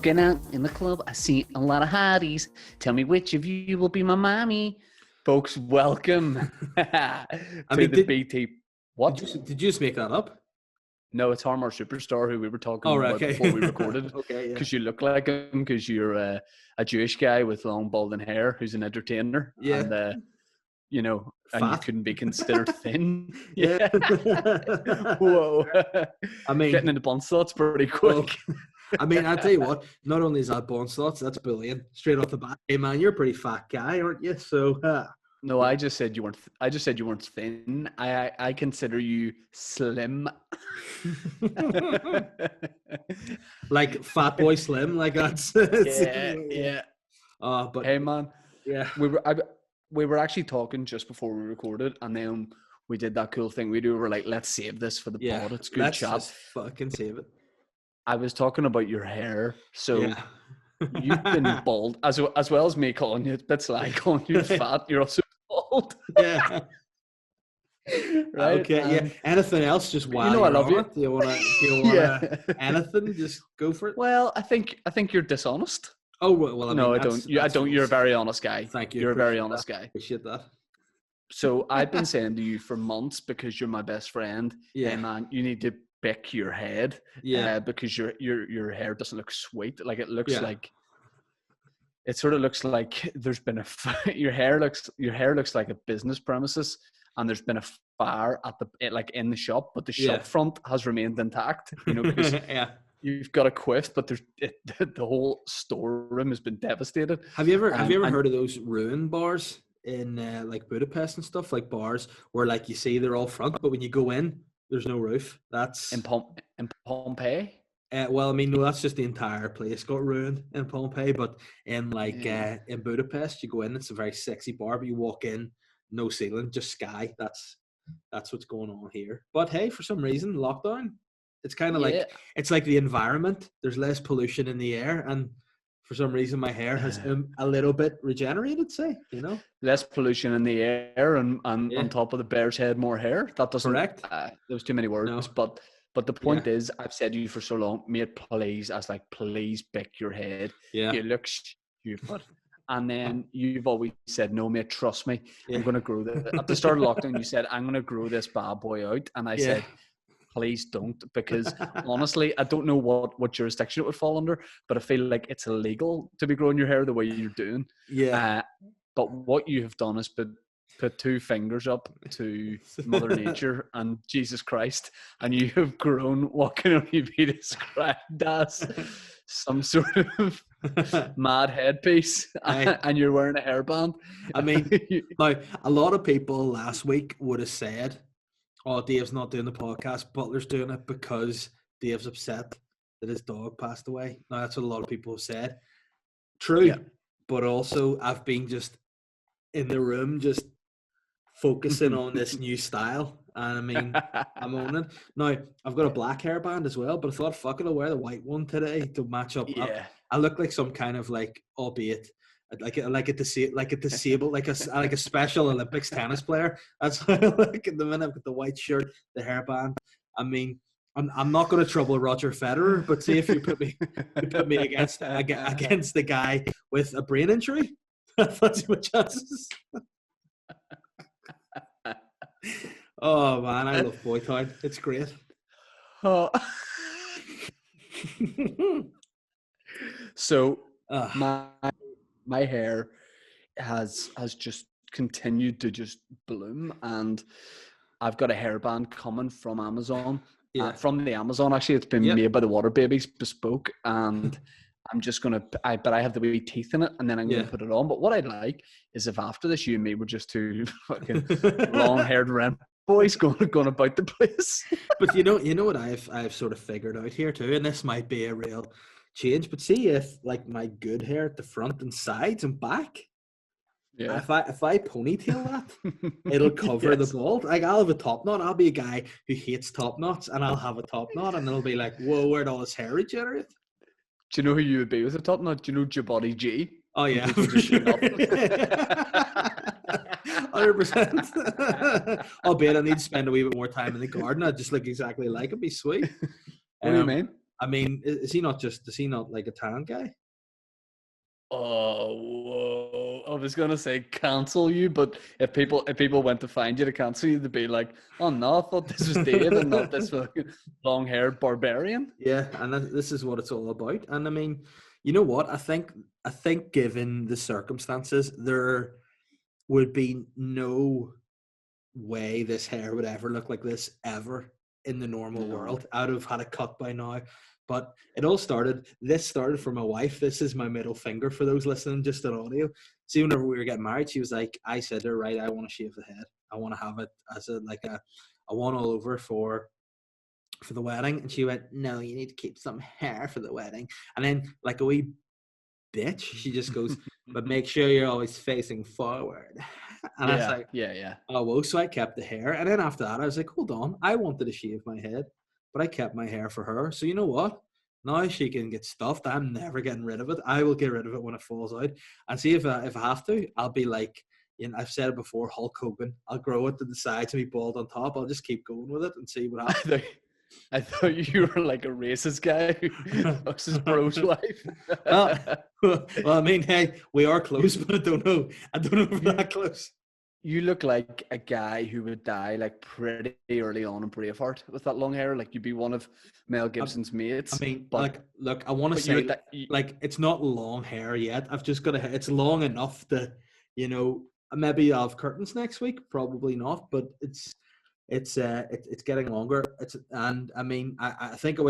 Walking out in the club, I see a lot of hotties. Tell me which of you will be my mommy. Folks, welcome to the BT. What? Did you just make that up? No, it's Harmar Superstar, who we were talking about before we recorded. Okay, yeah. Because you look like him, because you're a Jewish guy with long balding hair who's an entertainer. Yeah. And, you know, Fat. and you couldn't be considered thin. Yeah. Whoa. I mean, getting into bun slots pretty quick. Well, I mean, I'll tell you what, not only is that bun slots, that's brilliant. Straight off the bat. Hey, man, you're a pretty fat guy, aren't you? So, No, I just said you weren't. I just said you weren't thin. I consider you slim. like Fat Boy Slim, like that's yeah. But hey, man, yeah, we were actually talking just before we recorded, and then we did that cool thing we do. We're like, let's save this for the pod. It's good chat. Let's fucking save it. I was talking about your hair, so. Yeah. You've been bald, as well as me calling you, that's like calling you fat, you're also bald. Yeah. Right? Okay, yeah. Anything else, just while you know I love you. Do you want to anything? Just go for it. Well, I think you're dishonest. Oh, well, I no, I don't. You're a very honest guy. Thank you. You're a very honest guy. Appreciate that. So I've been saying to you for months, because you're my best friend, hey man, you need to pick your head, because your hair doesn't look sweet. Like it looks like, it sort of looks like there's been your hair looks like a business premises, and there's been a fire in the shop, but the shop front has remained intact. You know, because you've got a quiff, but the whole storeroom has been devastated. Have you ever heard of those ruin bars in like Budapest and stuff, like bars where like you see they're all front, but when you go in, there's no roof? That's in Pompeii. Well, I mean, no, that's just the entire place got ruined in Pompeii. But in in Budapest, you go in, it's a very sexy bar, but you walk in, no ceiling, just sky. That's what's going on here. But hey, for some reason, lockdown, it's kind of like, it's like the environment. There's less pollution in the air, and for some reason, my hair has a little bit regenerated, say, you know? Less pollution in the air, and on top of the bear's head, more hair. That doesn't... Correct. There's too many words, no. But the point is, I've said to you for so long, mate, please, please pick your head. Yeah. You look stupid. And then you've always said, no, mate, trust me. I'm going to grow this. At the start of lockdown, you said, I'm going to grow this bad boy out. And I said, please don't, because honestly, I don't know what jurisdiction it would fall under, but I feel like it's illegal to be growing your hair the way you're doing. Yeah. But what you have done is put two fingers up to Mother Nature and Jesus Christ, and you have grown what can only be described as some sort of mad headpiece, and you're wearing a hairband. I mean, now, a lot of people last week would have said, oh, Dave's not doing the podcast, Butler's doing it because Dave's upset that his dog passed away. Now, that's what a lot of people have said. True, but also I've been just in the room, just focusing on this new style, and I mean, I'm on it. Now, I've got a black hairband as well, but I thought, fuck it, I'll wear the white one today to match up. I look like some kind of like, albeit like a disabled, like a Special Olympics tennis player. That's how I look at the minute, with the white shirt, the hairband. I mean, I'm not going to trouble Roger Federer, but see if you put me against the guy with a brain injury, that's my chances. Oh man, I love Boytown. It's great. Oh. So my hair has just continued to just bloom, and I've got a hairband coming from Amazon. From the Amazon, actually, it's been made by the Water Babies, bespoke, and I'm just gonna. But I have the wee teeth in it, and then I'm gonna put it on. But what I'd like is if after this, you and me were just two fucking long-haired rent boys going about the place. But you know what I've sort of figured out here too, and this might be a real change. But see if like my good hair at the front and sides and back. Yeah. If I ponytail that, it'll cover the bald. Like I'll have a top knot. I'll be a guy who hates top knots, and I'll have a top knot, and it'll be like, whoa, where'd all this hair regenerate? Do you know who you would be with a top knot? Do you know Jabody G? Oh yeah, 100%. Albeit I need to spend a wee bit more time in the garden. I just look exactly like him. Be sweet. What do you mean? I mean, is he not like a tan guy? Oh, whoa. I was gonna say cancel you, but if people went to find you to cancel you, they'd be like, "Oh no, I thought this was Dave and not this fucking long-haired barbarian." Yeah, and this is what it's all about. And I mean, you know what? I think given the circumstances, there would be no way this hair would ever look like this ever in the normal No. world. I'd have had a cut by now. But this started for my wife. This is my middle finger for those listening just on audio. See, whenever we were getting married, she was like, I said to her, right, I want to shave the head. I want to have it as a one all over for the wedding. And she went, no, you need to keep some hair for the wedding. And then like a wee bitch, she just goes, but make sure you're always facing forward. And I was like, yeah. Oh, well, so I kept the hair. And then after that, I was like, hold on, I wanted to shave my head, but I kept my hair for her. So you know what? Now she can get stuffed. I'm never getting rid of it. I will get rid of it when it falls out. And see if I have to, I'll be like, you know, I've said it before, Hulk Hogan. I'll grow it to the sides and be bald on top. I'll just keep going with it and see what happens. I thought you were like a racist guy who fucks his bro's wife. well, I mean, hey, we are close, but I don't know if we're that close. You look like a guy who would die like pretty early on in Braveheart with that long hair. Like you'd be one of Mel Gibson's mates. I mean, look, I want to say, like, it's not long hair yet. I've just got it's long enough to, you know, maybe I'll have curtains next week. Probably not, but it's getting longer. And I mean, I think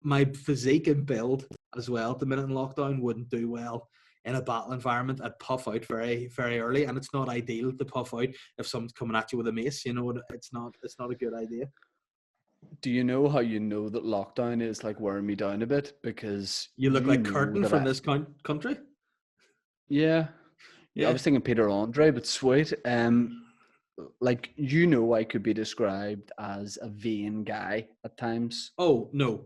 my physique and build as well at the minute in lockdown wouldn't do well in a battle environment. I'd puff out very, very early, and it's not ideal to puff out if someone's coming at you with a mace. You know, it's not a good idea. Do you know how you know that lockdown is like wearing me down a bit? Because you look like Curtin from this country. Yeah. I was thinking Peter Andre, but sweet. Like, you know, I could be described as a vain guy at times. Oh no,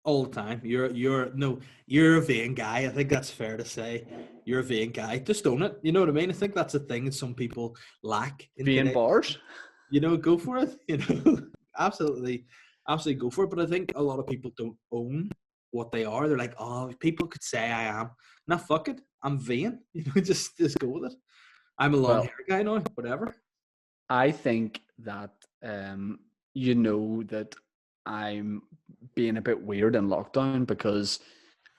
all the time. You're a vain guy. I think that's fair to say. You're a vain guy. Just own it. You know what I mean? I think that's a thing that some people lack. Vain bars? You know, go for it. You know, absolutely go for it. But I think a lot of people don't own what they are. They're like, oh, people could say I am. Nah, fuck it. I'm vain. You know, just go with it. I'm a long hair guy now. Whatever. I think that you know that I'm being a bit weird in lockdown because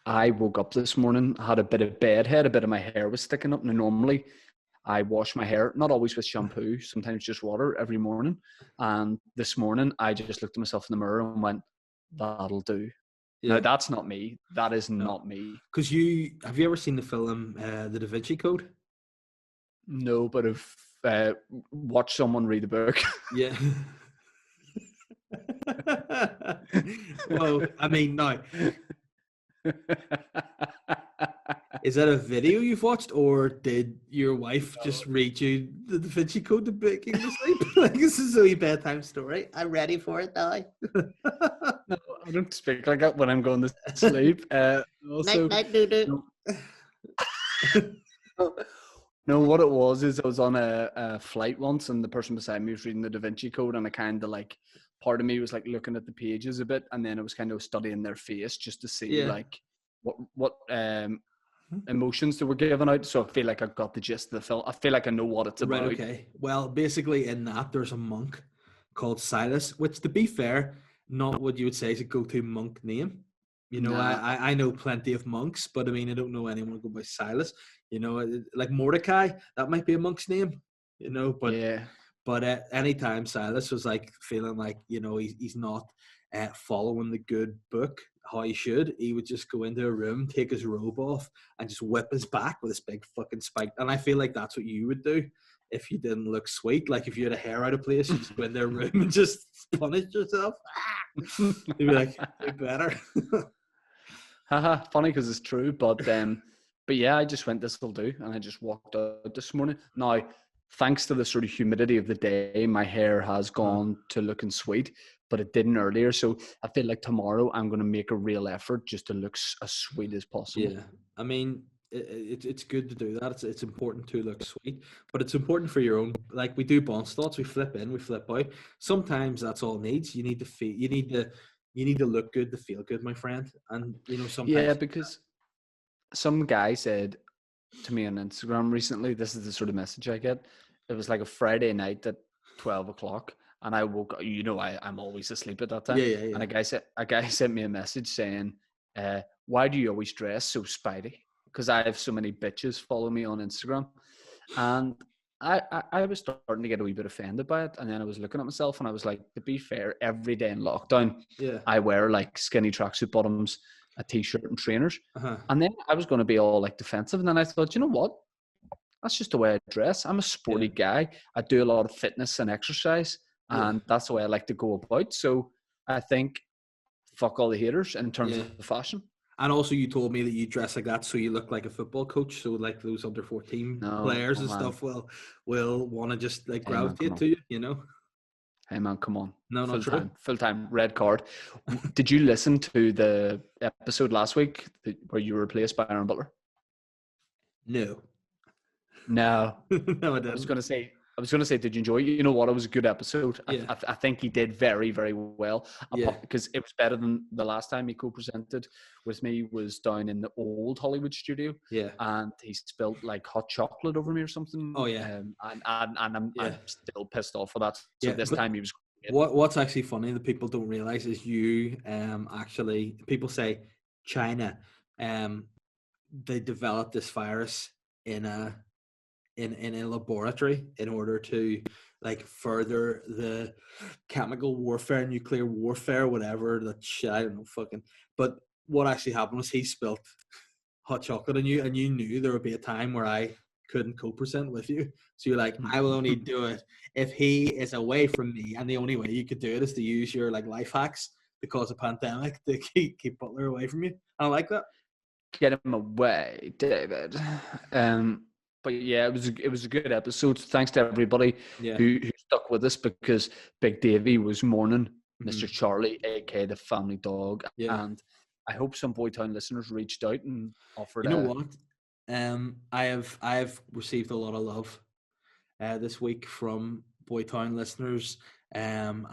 I woke up this morning, had a bit of bedhead, a bit of my hair was sticking up. Now, normally I wash my hair, not always with shampoo, sometimes just water every morning. And this morning I just looked at myself in the mirror and went, that'll do. Yeah. No, that's not me. That is not me. Because have you ever seen the film The Da Vinci Code? No, but I've watched someone read the book. Yeah. Well, I mean, no. Is that a video you've watched, or did your wife just read you the Da Vinci Code to making you sleep? Like, this is a wee bedtime story. I'm ready for it now. No, I don't speak like that when I'm going to sleep. Also, night, doo-doo. No, what it was is I was on a flight once, and the person beside me was reading the Da Vinci Code, and I kind of like, part of me was like looking at the pages a bit, and then I was kind of studying their face just to see like what emotions they were giving out. So I feel like I got the gist of the film. I feel like I know what it's about. Right, okay. Well, basically in that there's a monk called Silas, which, to be fair, not what you would say is a go-to monk name. You know, I know plenty of monks, but I mean, I don't know anyone who go by Silas. You know, like Mordecai, that might be a monk's name. You know, but anytime Silas was like feeling like, you know, he's not following the good book how he should, he would just go into a room, take his robe off, and just whip his back with this big fucking spike. And I feel like that's what you would do if you didn't look sweet. Like if you had a hair out of place, you just go in their room and just punish yourself. You'd be like, do better. Haha, funny because it's true, but yeah, I just went, this will do, and I just walked out this morning. Now, thanks to the sort of humidity of the day, my hair has gone to looking sweet, but it didn't earlier. So I feel like tomorrow I'm going to make a real effort just to look as sweet as possible. Yeah, I mean, it's good to do that. It's important to look sweet, but it's important for your own. Like we do bond slots, we flip in, we flip out. Sometimes that's all it needs. You need to feel. You need to you need to look good to feel good, my friend. And sometimes. Yeah, because some guy said to me on Instagram recently, this is the sort of message I get. It was like a Friday night at 12 o'clock, and I woke up. I'm always asleep at that time. Yeah. And a guy sent me a message saying, "Why do you always dress so spidey?" Because I have so many bitches follow me on Instagram, and I was starting to get a wee bit offended by it. And then I was looking at myself, and I was like, to be fair, every day in lockdown, I wear like skinny tracksuit bottoms, a t-shirt, and trainers. And then I was going to be all like defensive. And then I thought, you know what? That's just the way I dress. I'm a sporty guy. I do a lot of fitness and exercise. And that's the way I like to go about. So I think fuck all the haters in terms of the fashion. And also you told me that you dress like that so you look like a football coach. So like those under 14 players and stuff will want to just like gravitate to you, Hey man, come on. No, not true. Full time, red card. Did you listen to the episode last week where you were replaced by Aaron Butler? No. No. No, I didn't. I was gonna say, did you enjoy it? You know what? It was a good episode. Yeah. I think he did very, very well. Yeah. Because it was better than the last time he co-presented with me was down in the old Hollywood studio. Yeah. And he spilled like hot chocolate over me or something. Oh yeah. And I'm still pissed off for that. So this time he was great. What's actually funny that people don't realize is you actually, people say China they developed this virus in a laboratory in order to like further the chemical warfare, nuclear warfare, whatever that shit. I don't know, fucking. But what actually happened was he spilt hot chocolate on you, and you knew there would be a time where I couldn't co-present with you. So you're like, I will only do it if he is away from me, and the only way you could do it is to use your like life hacks because of pandemic to keep Butler away from you. I like that. Get him away, David. But yeah, it was a good episode. Thanks to everybody who stuck with us, because Big Davey was mourning Mr. Charlie, aka the family dog, and I hope some Boytown listeners reached out and offered. You know what? I have received a lot of love this week from Boytown listeners, and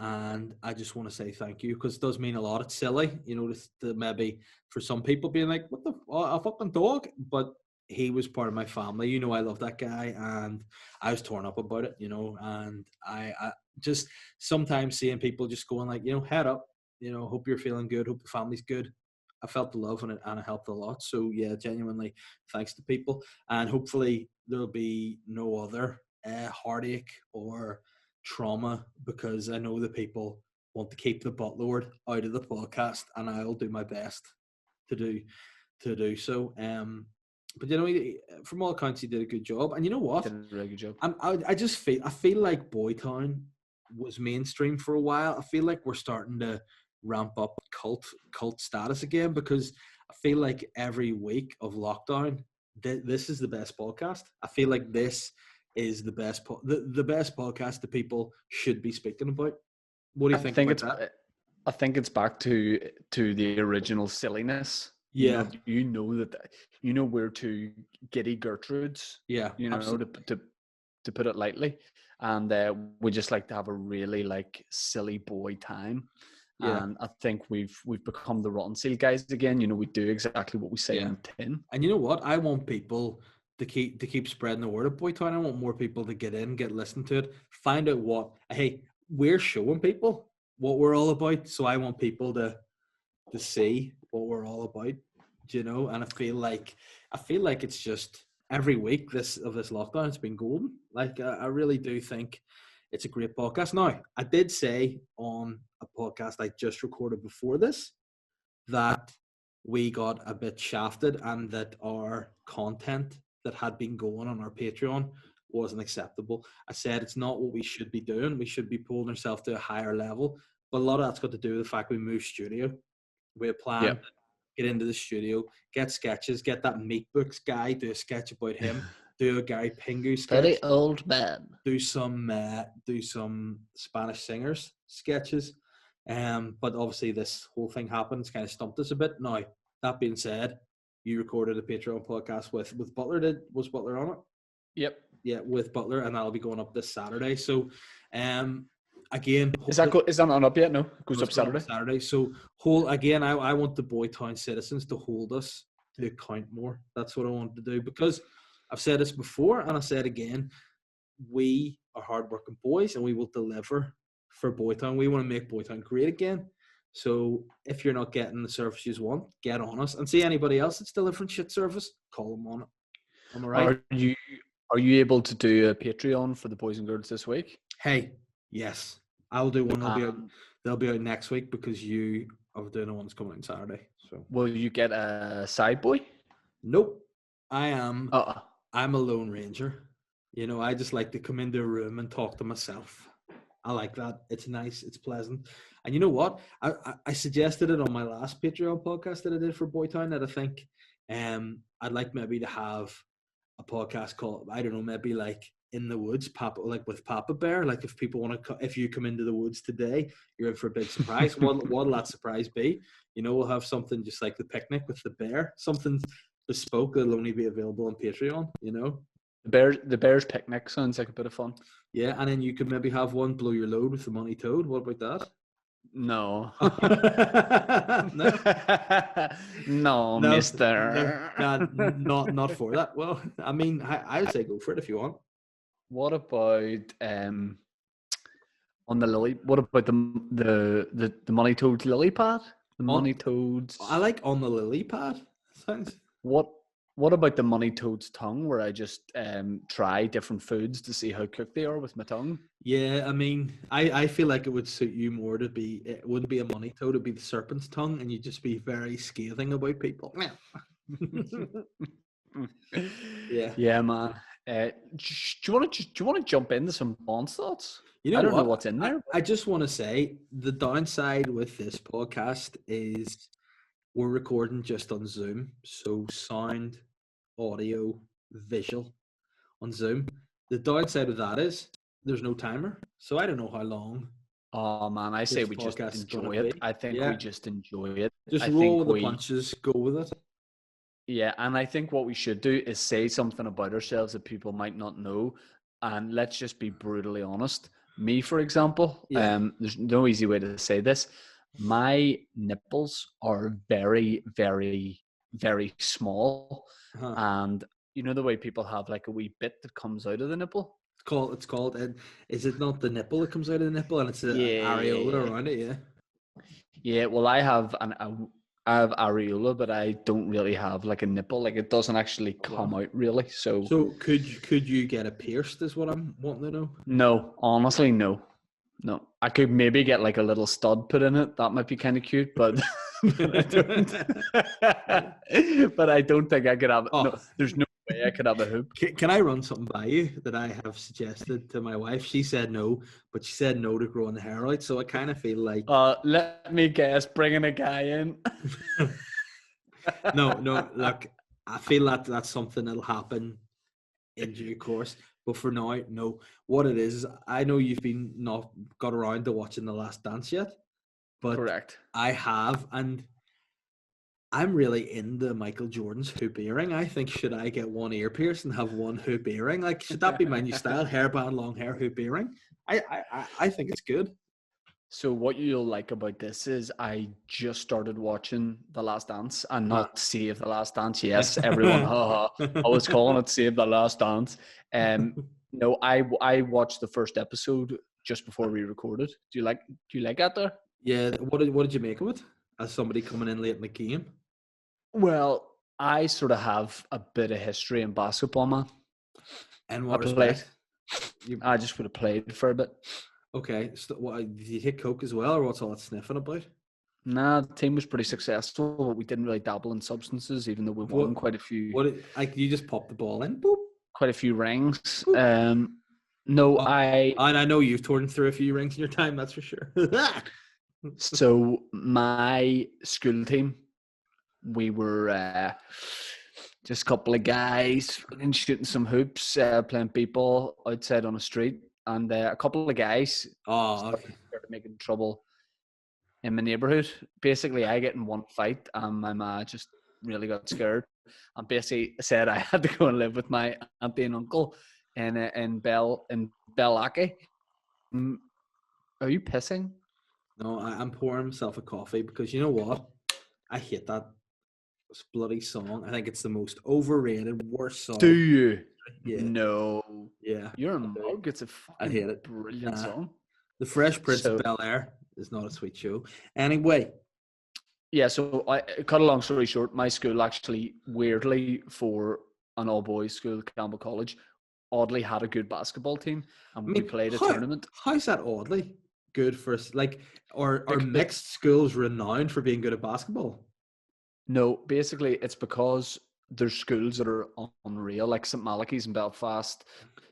I just want to say thank you, because it does mean a lot. It's silly, to maybe for some people being like, "What a fucking dog," but he was part of my family. I love that guy, and I was torn up about it, and I just sometimes seeing people just going like, head up, hope you're feeling good, hope the family's good. I felt the love and it helped a lot. So yeah, genuinely thanks to people, and hopefully there'll be no other heartache or trauma, because I know that people want to keep the butt lord out of the podcast, and I'll do my best to do so. But from all accounts, he did a good job. And you know what? Did a really good job. I feel like Boytown was mainstream for a while. I feel like we're starting to ramp up cult status again, because I feel like every week of lockdown, this is the best podcast. I feel like this is the best the best podcast that people should be speaking about. What do you think about that? I think it's back to the original silliness. Yeah, we're two giddy Gertrudes. Yeah, to put it lightly, and we just like to have a really like silly boy time. Yeah. And I think we've become the Rotten Seal guys again. We do exactly what we say in tin. And you know what? I want people to keep spreading the word of Boytown. I want more people to get listened to it, find out we're showing people what we're all about. So I want people to see what we're all about, and I feel like it's just every week this lockdown has been golden. Like I really do think it's a great podcast. Now, I did say on a podcast I just recorded before this that we got a bit shafted and that our content that had been going on our Patreon wasn't acceptable. I said it's not what we should be doing. We should be pulling ourselves to a higher level. But a lot of that's got to do with the fact we moved studio. We had planned to get into the studio, get sketches, get that Meat Books guy, do a sketch about him, do a Gary Pingu sketch. Very old man. Do some Spanish singers sketches. But obviously this whole thing happened. It's kind of stumped us a bit. Now, that being said, you recorded a Patreon podcast with Butler. Was Butler on it? Yep. Yeah, with Butler, and that'll be going up this Saturday. So again, is that not up yet? No, it goes up Saturday. Saturday. So I want the Boytown citizens to hold us to account more. That's what I want to do, because I've said this before and I said again, we are hardworking boys and we will deliver for Boytown. We want to make Boytown great again. So if you're not getting the service you want, get on us. And see anybody else that's delivering shit service, call them on it. Am I right? Are you able to do a Patreon for the boys and girls this week? Hey, yes, I'll do one. They'll be out next week because you are doing the ones coming out on Saturday. So will you get a side boy? Nope. I'm a lone ranger. You know, I just like to come into a room and talk to myself. I like that. It's nice. It's pleasant. And you know what? I suggested it on my last Patreon podcast that I did for Boytown, that I think I'd like maybe to have a podcast called, I don't know, maybe like In the Woods, like with Papa Bear. Like if people want to, if you come into the woods today, you're in for a big surprise. What'll that surprise be? You know, we'll have something just like the picnic with the bear, something bespoke that'll only be available on Patreon, you know? The Bears picnic sounds like a bit of fun. Yeah, and then you could maybe have one Blow Your Load with the Money Toad. What about that? No. No, mister. No, not for that. Well, I mean, I would say go for it if you want. What about on the lily? What about the Money Toad lily pad? The Money Toads. I like on the lily pad. Sounds. What about the Money Toad's tongue, where I just try different foods to see how cooked they are with my tongue? Yeah, I mean, I feel like it would suit you more to be, it wouldn't be a money toad, it'd be the serpent's tongue, and you'd just be very scathing about people. Yeah, man. Do you want to jump into some Bond thoughts? You know, I don't know what's in there. I just want to say the downside with this podcast is we're recording just on Zoom, so sound, audio, visual on Zoom. The downside of that is there's no timer, so I don't know how long. Oh man, I say we just enjoy it. I think we just enjoy it. Just roll with the punches, go with it. Yeah, and I think what we should do is say something about ourselves that people might not know, and let's just be brutally honest. Me, for example, there's no easy way to say this. My nipples are very, very, very small, and you know the way people have like a wee bit that comes out of the nipple. It's called. And is it not the nipple that comes out of the nipple, and it's an areola around it? Yeah. Yeah. Well, I have areola, but I don't really have like a nipple. Like it doesn't actually come out really. So could you get it pierced? Is what I'm wanting to know. No, honestly, no. I could maybe get like a little stud put in it. That might be kind of cute, but I don't. But I don't think I could have. Oh. No, there's no way I could have a hoop. Can I run something by you that I have suggested to my wife? She said no, but she said no to growing the hair out. So I kind of feel like. Let me guess, bringing a guy in. No. Look, I feel that that's something that'll happen in due course. But for now, no. What it is I know you've been not got around to watching The Last Dance yet, but correct. I have, and I'm really into Michael Jordan's hoop earring. I think should I get one ear pierced and have one hoop earring? Like, should that be my new style? Hairband, long hair, hoop earring. I think it's good. So what you'll like about this is I just started watching The Last Dance and not Save the Last Dance. Yes, everyone, I was calling it Save the Last Dance. No, I watched the first episode just before we recorded. Do you like that there? Yeah. What did you make of it as somebody coming in late in the game? Well, I sort of have a bit of history in basketball, man. And what respect? I just would have played for a bit. Okay, so did you take coke as well, or what's all that sniffing about? Nah, the team was pretty successful, but we didn't really dabble in substances, even though we won quite a few. You just popped the ball in, boop. Quite a few rings. No, and I know you've torn through a few rings in your time, that's for sure. So my school team, we were just a couple of guys and shooting some hoops, playing people outside on the street. And a couple of guys started making trouble in my neighbourhood. Basically, I get in one fight and my ma just really got scared and basically said I had to go and live with my auntie and uncle in Bellackie. Are you pissing? No, I'm pouring myself a coffee because you know what? I hate that bloody song. I think it's the most overrated, worst Do song. you? Yeah, No. yeah. You're a I do. mug. It's a I fucking hate it. brilliant Nah. song. The Fresh Prince of So Bel-Air is not a sweet show. Anyway. yeah, so I cut a long story short, my school actually weirdly for an all boys school, Campbell College, oddly had a good basketball team I and we mean, played a tournament. how's that oddly good for us? Like, are Bec- bec- mixed schools renowned for being good at basketball? No, basically it's because there's schools that are unreal, like St. Malachy's in Belfast.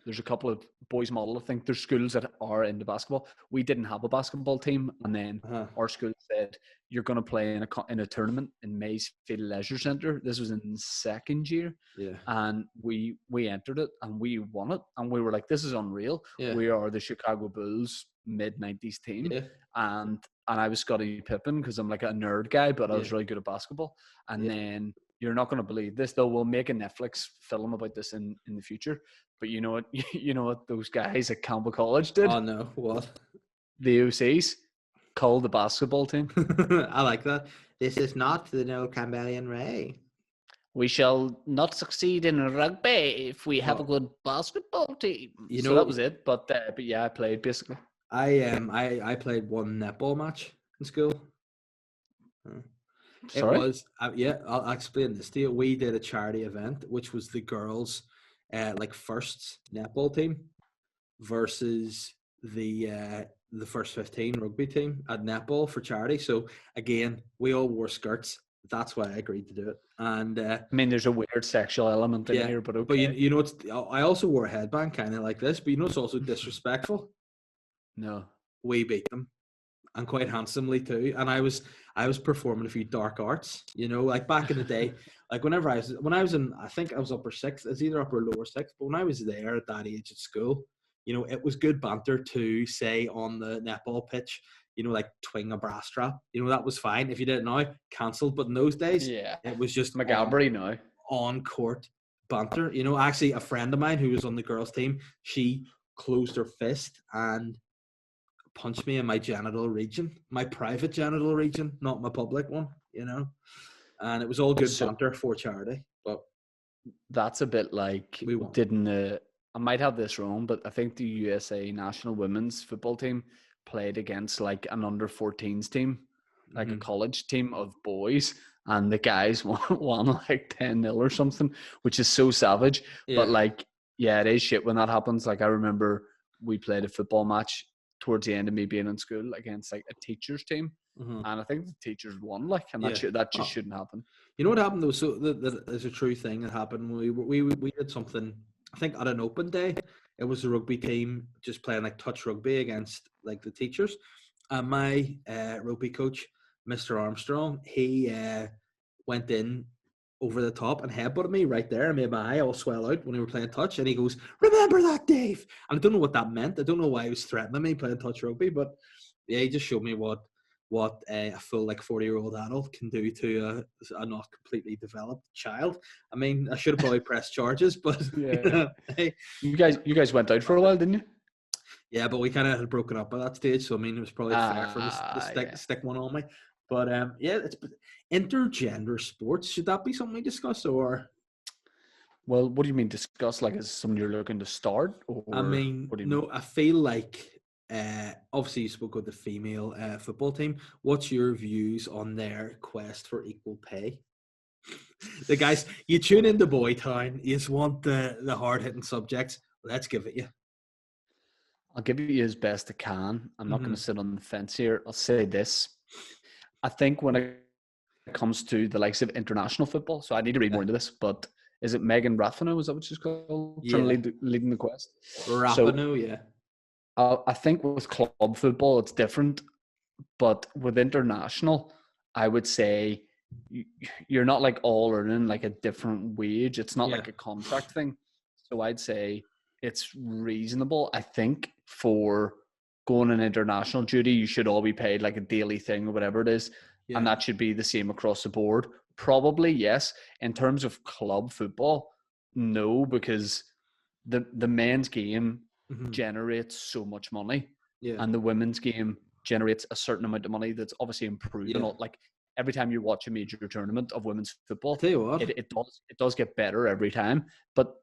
There's a couple of boys model. I think there's schools that are into basketball. We didn't have a basketball team, and then Uh-huh. our school said you're going to play in a tournament in Maysfield Leisure Centre. This was in second year, Yeah. and we entered it and we won it, and we were like, "This is unreal. Yeah. We are the Chicago Bulls mid-90s team," Yeah. and I was Scottie Pippen because I'm like a nerd guy, but I was Yeah. really good at basketball. And Yeah. then you're not going to believe this, though. We'll make a Netflix film about this in the future. But you know what? You know what those guys at Campbell College did? Oh no, what? The OCs called the basketball team. I like that. This is not the No Campbellian Ray. We shall not succeed in rugby if we have a Oh, good basketball team. you So that know, was it. But yeah, I played basically. I played one netball match in school. It Sorry. was yeah. I'll explain this to you. We did a charity event, which was the girls' like first netball team versus the first 15 rugby team at netball for charity. So again, we all wore skirts. That's why I agreed to do it. And I mean, there's a weird sexual element in yeah, here, but but okay. you know, it's I also wore a headband kind of like this, but you know, it's also disrespectful. No. We beat them, and quite handsomely too. And I was performing a few dark arts, you know, like back in the day, like when I was in, I think I was upper sixth, it's either upper or lower sixth, but when I was there at that age at school, you know, it was good banter to say on the netball pitch, you know, like twing a brass strap, you know, that was fine. If you did it now, cancelled. But in those days, Yeah. it was just McGalbury now. on court banter. You know, actually, a friend of mine who was on the girls' team, she closed her fist and punched me in my genital region, my private genital region, not my public one, you know. And it was all good So banter for charity, but that's a bit like we won. I might have this wrong, but I think the USA national women's football team played against like an under 14s team, like a college team of boys, and the guys won like 10-0 or something, which is so savage. Yeah. But like, yeah, it is shit when that happens. Like I remember we played a football match towards the end of me being in school against like a teachers team. And I think the teachers won, like, and that just shouldn't happen. You know what happened though? So there's a true thing that happened. We did something. I think at an open day, it was a rugby team just playing like touch rugby against like the teachers. And my rugby coach, Mr. Armstrong, he went in over the top and headbutted me right there and made my eye all swell out when we were playing touch. And he goes, "Remember that, Dave." And I don't know what that meant. I don't know why he was threatening me playing touch rugby, but yeah, he just showed me what a full like 40-year-old adult can do to a not completely developed child. I mean, I should have probably pressed charges, but Yeah. you know, hey. You guys went out for a while, didn't you? Yeah, but we kind of had broken up at that stage, so I mean, it was probably fair for him to stick one on me. But yeah, it's intergender sports. Should that be something we discuss, or? Well, what do you mean discuss? Like, is something you're looking to start, or I mean, what do you no, mean? I feel like obviously you spoke with the female football team. What's your views on their quest for equal pay? The guys, you tune into Boytown, you just want the hard hitting subjects. Let's give it you. I'll give you as best I can. I'm not going to sit on the fence here. I'll say this. I think when it comes to the likes of international football, so I need to read more into this, but is it Megan Rapinoe? Is that what she's called? Yeah. Trying to leading the quest. Rapinoe, yeah. I think with club football, it's different. But with international, I would say you're not like all earning like a different wage. It's not like a contract thing. So I'd say it's reasonable. I think for going on international duty, you should all be paid like a daily thing or whatever it is. Yeah. And that should be the same across the board. Probably, yes. In terms of club football, no, because the men's game generates so much money. and the women's game generates a certain amount of money that's obviously improved. Like every time you watch a major tournament of women's football, tell you what, it does get better every time. But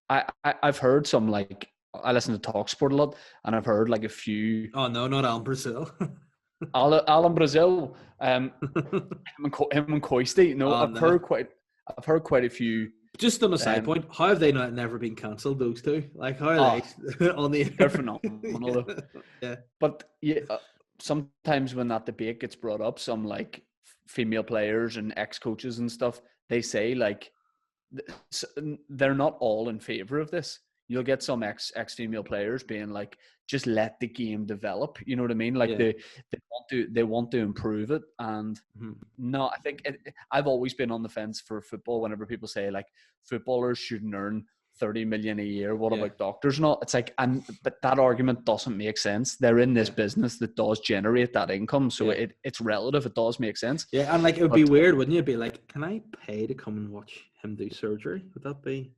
I've heard some, like, I listen to Talk Sport a lot, and I've heard like a few. Oh no, not Alan Brazil. Alan Brazil, him and Coisty. No, I've heard quite a few. Just on a side point, how have they never been cancelled? Those two, like, how are they on the? They're phenomenal, though. Yeah, but yeah, sometimes when that debate gets brought up, some like female players and ex-coaches and stuff, they say like they're not all in favor of this. You'll get some ex-female players being like, just let the game develop. You know what I mean? Like they want to improve it. And no, I think I've always been on the fence for football. Whenever people say like footballers shouldn't earn 30 million a year, what about doctors? Not. It's like, but that argument doesn't make sense. They're in this business that does generate that income, so it's relative. It does make sense. Yeah, and like it would be weird, wouldn't you? It'd be like, can I pay to come and watch him do surgery? Would that be?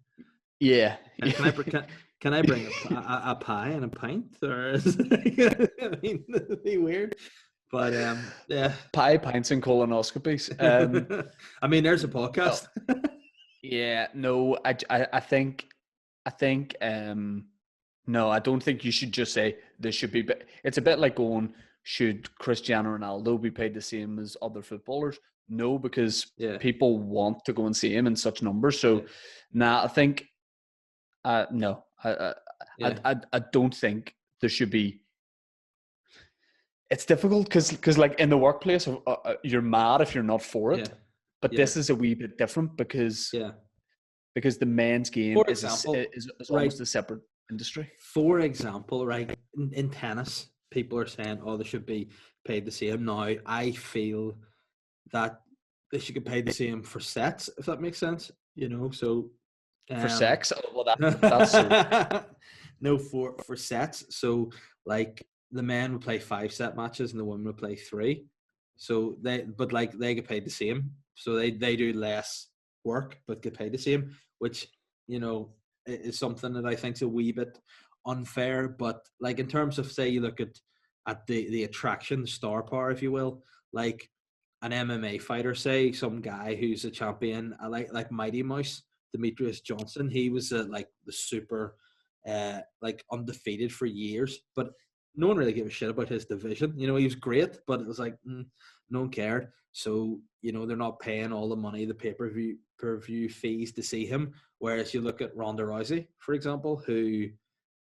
Yeah. Can I bring a pie and a pint? Or I mean, it'd be weird. But yeah, pie, pints, and colonoscopies. I mean, there's a podcast. Yeah, no, I think no, I don't think you should just say this should be. It's a bit like going, should Cristiano Ronaldo be paid the same as other footballers? No, because people want to go and see him in such numbers. So, I think no, I don't think there should be. It's difficult because like in the workplace, you're mad if you're not for it. But this is a wee bit different because the men's game is almost a separate industry. For example, right, in tennis, people are saying, oh, they should be paid the same. Now, I feel that they should get paid the same for sets, if that makes sense. You know, so for sex, well, that's so. No, for sets. So like the men would play 5-set matches and the women would play 3. So they get paid the same. So they do less work but get paid the same, which, you know, is something that I think is a wee bit unfair. But like in terms of, say, you look at the attraction, the star power, if you will, like an MMA fighter, say some guy who's a champion, like Mighty Mouse, Demetrius Johnson, he was like the super like undefeated for years, but no one really gave a shit about his division. You know, he was great, but it was like no one cared. So, you know, they're not paying all the money, the pay-per-view fees to see him. Whereas you look at Ronda Rousey, for example, who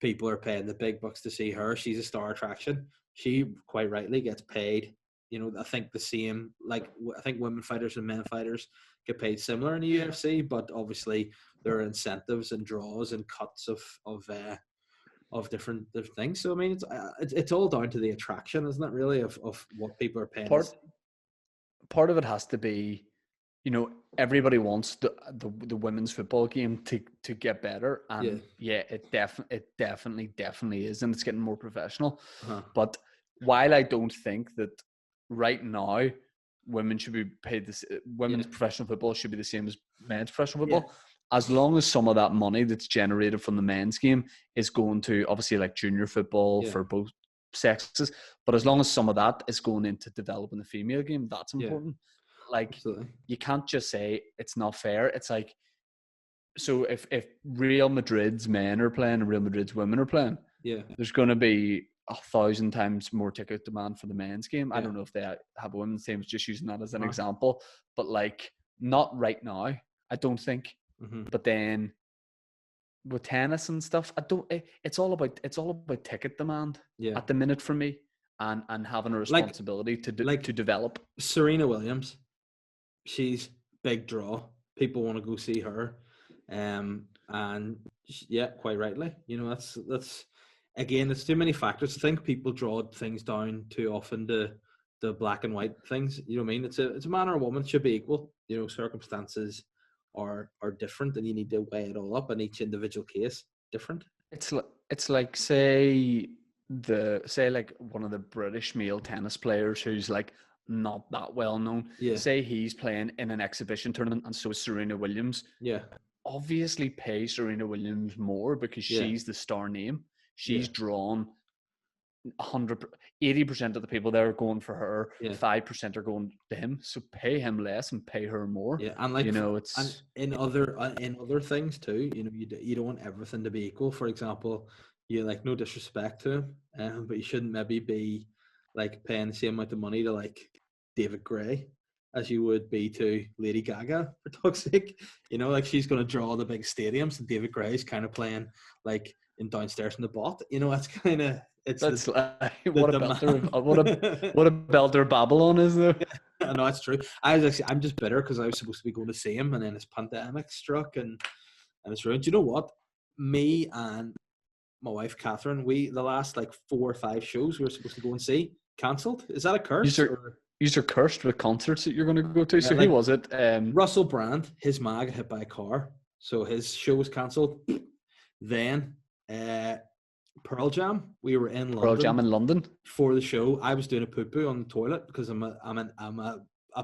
people are paying the big bucks to see her. She's a star attraction. She quite rightly gets paid. You know, I think the same, like I think women fighters and men fighters get paid similar in the UFC, but obviously there are incentives and draws and cuts of different things. So I mean, it's all down to the attraction, isn't it? Really, of what people are paying. Part of it has to be, you know, everybody wants the women's football game to get better, and it definitely is, and it's getting more professional. But while I don't think that right now women should be paid women's professional football should be the same as men's professional football, as long as some of that money that's generated from the men's game is going to obviously like junior football for both sexes, but as long as some of that is going into developing the female game, that's important. Like, absolutely. You can't just say it's not fair. It's like, so if Real Madrid's men are playing and Real Madrid's women are playing, there's going to be 1,000 times more ticket demand for the men's game. I don't know if they have a women's team, just using that as an example, but like not right now, I don't think. But then with tennis and stuff, it's all about ticket demand at the minute for me, and having a responsibility to develop. Serena Williams, she's big draw. People want to go see her, and quite rightly. You know, that's again, it's too many factors. I think people draw things down too often to the black and white things. You know what I mean? It's a man or a woman should be equal. You know, circumstances are different, and you need to weigh it all up, and each individual case different. It's like say like one of the British male tennis players who's like not that well known. Say he's playing in an exhibition tournament, and so is Serena Williams. Obviously pay Serena Williams more because she's the star name. She's drawn 80% of the people there are going for her. Yeah. 5% are going to him. So pay him less and pay her more. Yeah, and like, you know, and in other things too, you know, you don't want everything to be equal. For example, you like, no disrespect to him, but you shouldn't maybe be like paying the same amount of money to like David Gray as you would be to Lady Gaga, for talk's sake. You know, like, she's going to draw the big stadiums, and David Gray's kind of playing like in downstairs in the bot. You know, that's kind of, it's that's like, the what a belter Babylon is there. I know, that's true. I'm just bitter because I was supposed to be going to see him, and then this pandemic struck, and it's ruined. Do you know what? Me and my wife Catherine, the last like 4 or 5 shows we were supposed to go and see cancelled. Is that a curse? You're cursed with concerts that you're going to go to. So like, who was it? Russell Brand, his mag hit by a car, so his show was cancelled. Then Pearl Jam, we were in London. Pearl Jam in London for the show. I was doing a poo-poo on the toilet because I'm a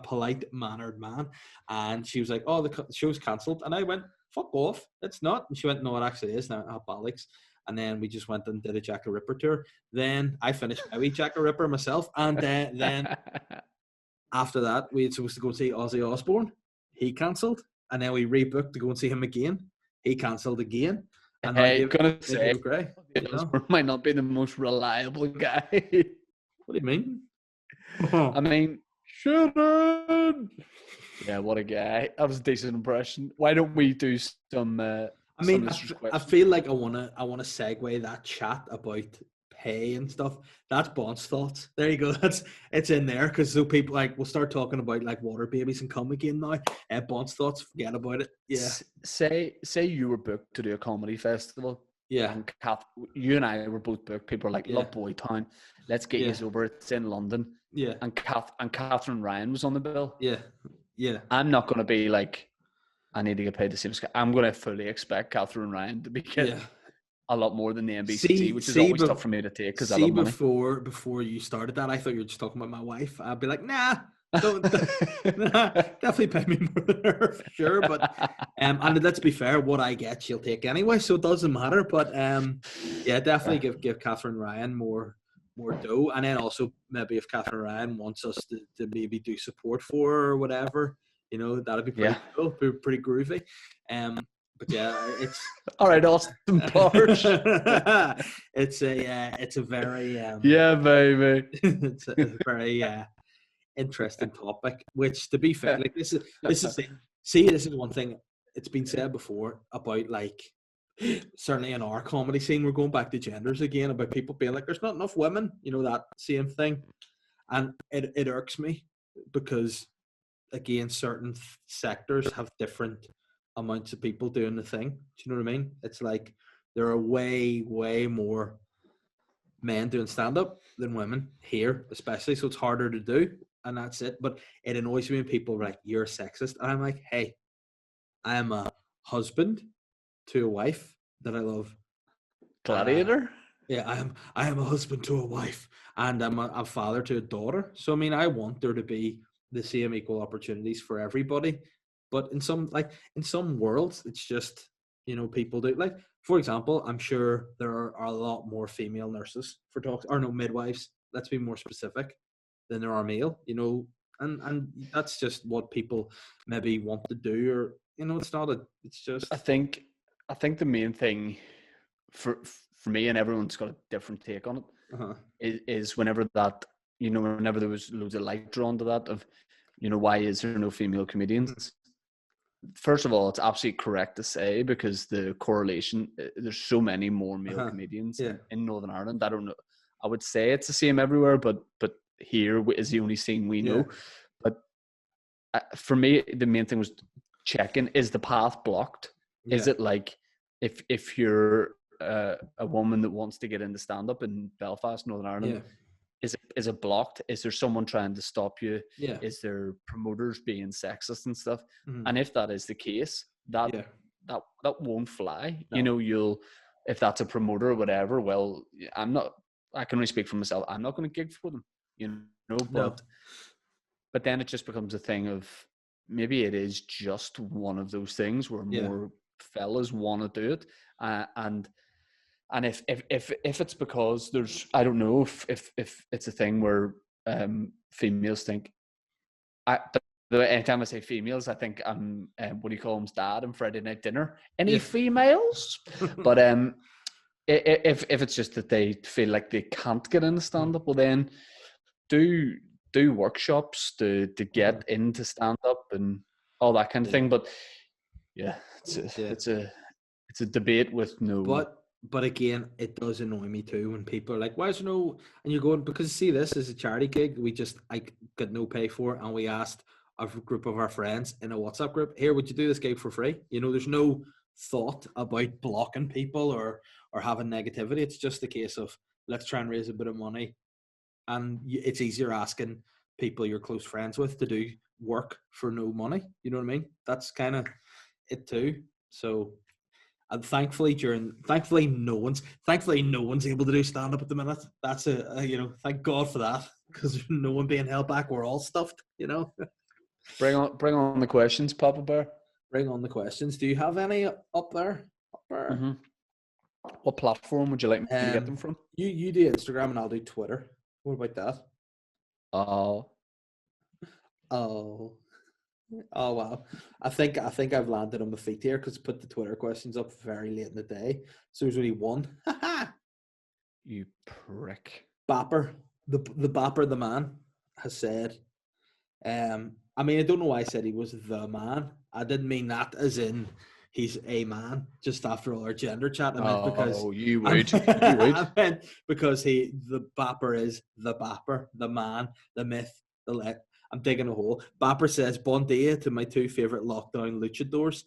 polite mannered man, and she was like, "Oh, the show's cancelled," and I went, "Fuck off, it's not." And she went, "No, it actually is now, Alex." And then we just went and did a Jack the Ripper tour. Then I finished my wee Jack the Ripper myself, and then after that we were supposed to go see Ozzy Osbourne. He cancelled, and then we rebooked to go and see him again. He cancelled again. And I'm gonna say, Gray, might not be the most reliable guy. What do you mean? I mean, shouldn't. Yeah, what a guy. That was a decent impression. Why don't we do some? I feel like I wanna segue that chat about pay and stuff. That's Bond's thoughts. There you go. It's in there, because so people like, we'll start talking about like water babies and come again now. Bond's thoughts. Forget about it. Yeah. Say you were booked to do a comedy festival. Yeah. And you and I were both booked. People are like, "Love Boytown. Let's get you over. It's in London." Yeah. And Catherine Ryan was on the bill. Yeah. Yeah. I'm not going to be like, I need to get paid the same. I'm going to fully expect Catherine Ryan to be getting a lot more than the NBC, which is always tough for me to take because I love money. Before you started that, I thought you were just talking about my wife. I'd be like, nah, definitely pay me more than her, for sure. But and let's be fair, what I get, she'll take anyway, so it doesn't matter. But yeah, definitely give Catherine Ryan more dough, and then also maybe if Catherine Ryan wants us to maybe do support for her or whatever, you know, that'd be pretty cool, pretty groovy. But yeah, it's all right, Austin Powers. It's a very yeah, baby. It's a very interesting topic. Which, to be fair, like this is one thing. It's been said before about, like, certainly in our comedy scene, we're going back to genders again, about people being like, "There's not enough women," you know, that same thing, and it irks me because, again, certain sectors have different amounts of people doing the thing. Do you know what I mean? It's like there are way more men doing stand-up than women here, especially, so it's harder to do, and that's it. But it annoys me when people are like, "You're sexist," and I'm like, hey, I am a husband to a wife that I love. Gladiator? Yeah, I am a husband to a wife, and I'm a father to a daughter. So I mean, I want there to be the same equal opportunities for everybody. But in some worlds, it's just, you know, people do, like, for example, I'm sure there are a lot more female nurses midwives. Let's be more specific, than there are male. You know, and that's just what people maybe want to do, or, you know, it's just. I think the main thing for me, and everyone's got a different take on it, is whenever that, you know, whenever there was loads of light drawn to that of, you know, why is there no female comedians? First of all, it's absolutely correct to say, because the correlation, there's so many more male comedians in Northern Ireland. I don't know. I would say it's the same everywhere, but here is the only scene we know. But for me, the main thing was checking, is the path blocked? Is it like, if you're a woman that wants to get into stand-up in Belfast, Northern Ireland, is it blocked? Is there someone trying to stop you? Is there promoters being sexist and stuff? And if that is the case, that won't fly. No. You know, if that's a promoter or whatever, well, I can only speak for myself. I'm not going to gig for them, you know, but then it just becomes a thing of, maybe it is just one of those things where more fellas want to do it. And And if it's because there's, I don't know if it's a thing where females think, anytime I say females, I think I'm what do you call him, dad on Friday night dinner. Any females? But if it's just that they feel like they can't get into stand up, well then do workshops to get into stand up and all that kind of thing. But yeah, it's a debate with no. But again, it does annoy me too when people are like, "Why is there no?" And you're going, because see, this is a charity gig. We just got no pay for, and we asked a group of our friends in a WhatsApp group, "Here, would you do this gig for free?" You know, there's no thought about blocking people or having negativity. It's just a case of let's try and raise a bit of money, and it's easier asking people you're close friends with to do work for no money. You know what I mean? That's kind of it too. So. And thankfully no one's able to do stand up at the minute. That's thank God for that, because there's no one being held back. We're all stuffed, you know. Bring on the questions, Papa Bear. Bring on the questions. Do you have any up there? Mm-hmm. What platform would you like me to get them from? You do Instagram and I'll do Twitter. What about that? Oh wow! I think I've landed on my feet here because I put the Twitter questions up very late in the day, so there's only one. You prick! Bapper, the Bapper, the man, has said. I mean, I don't know why I said he was the man. I didn't mean that as in he's a man. Just after all our gender chat, I meant because you would. I meant because the Bapper is the Bapper, the man, the myth, the I'm digging a hole. Bapper says, "Bon dia to my two favorite lockdown luchadors."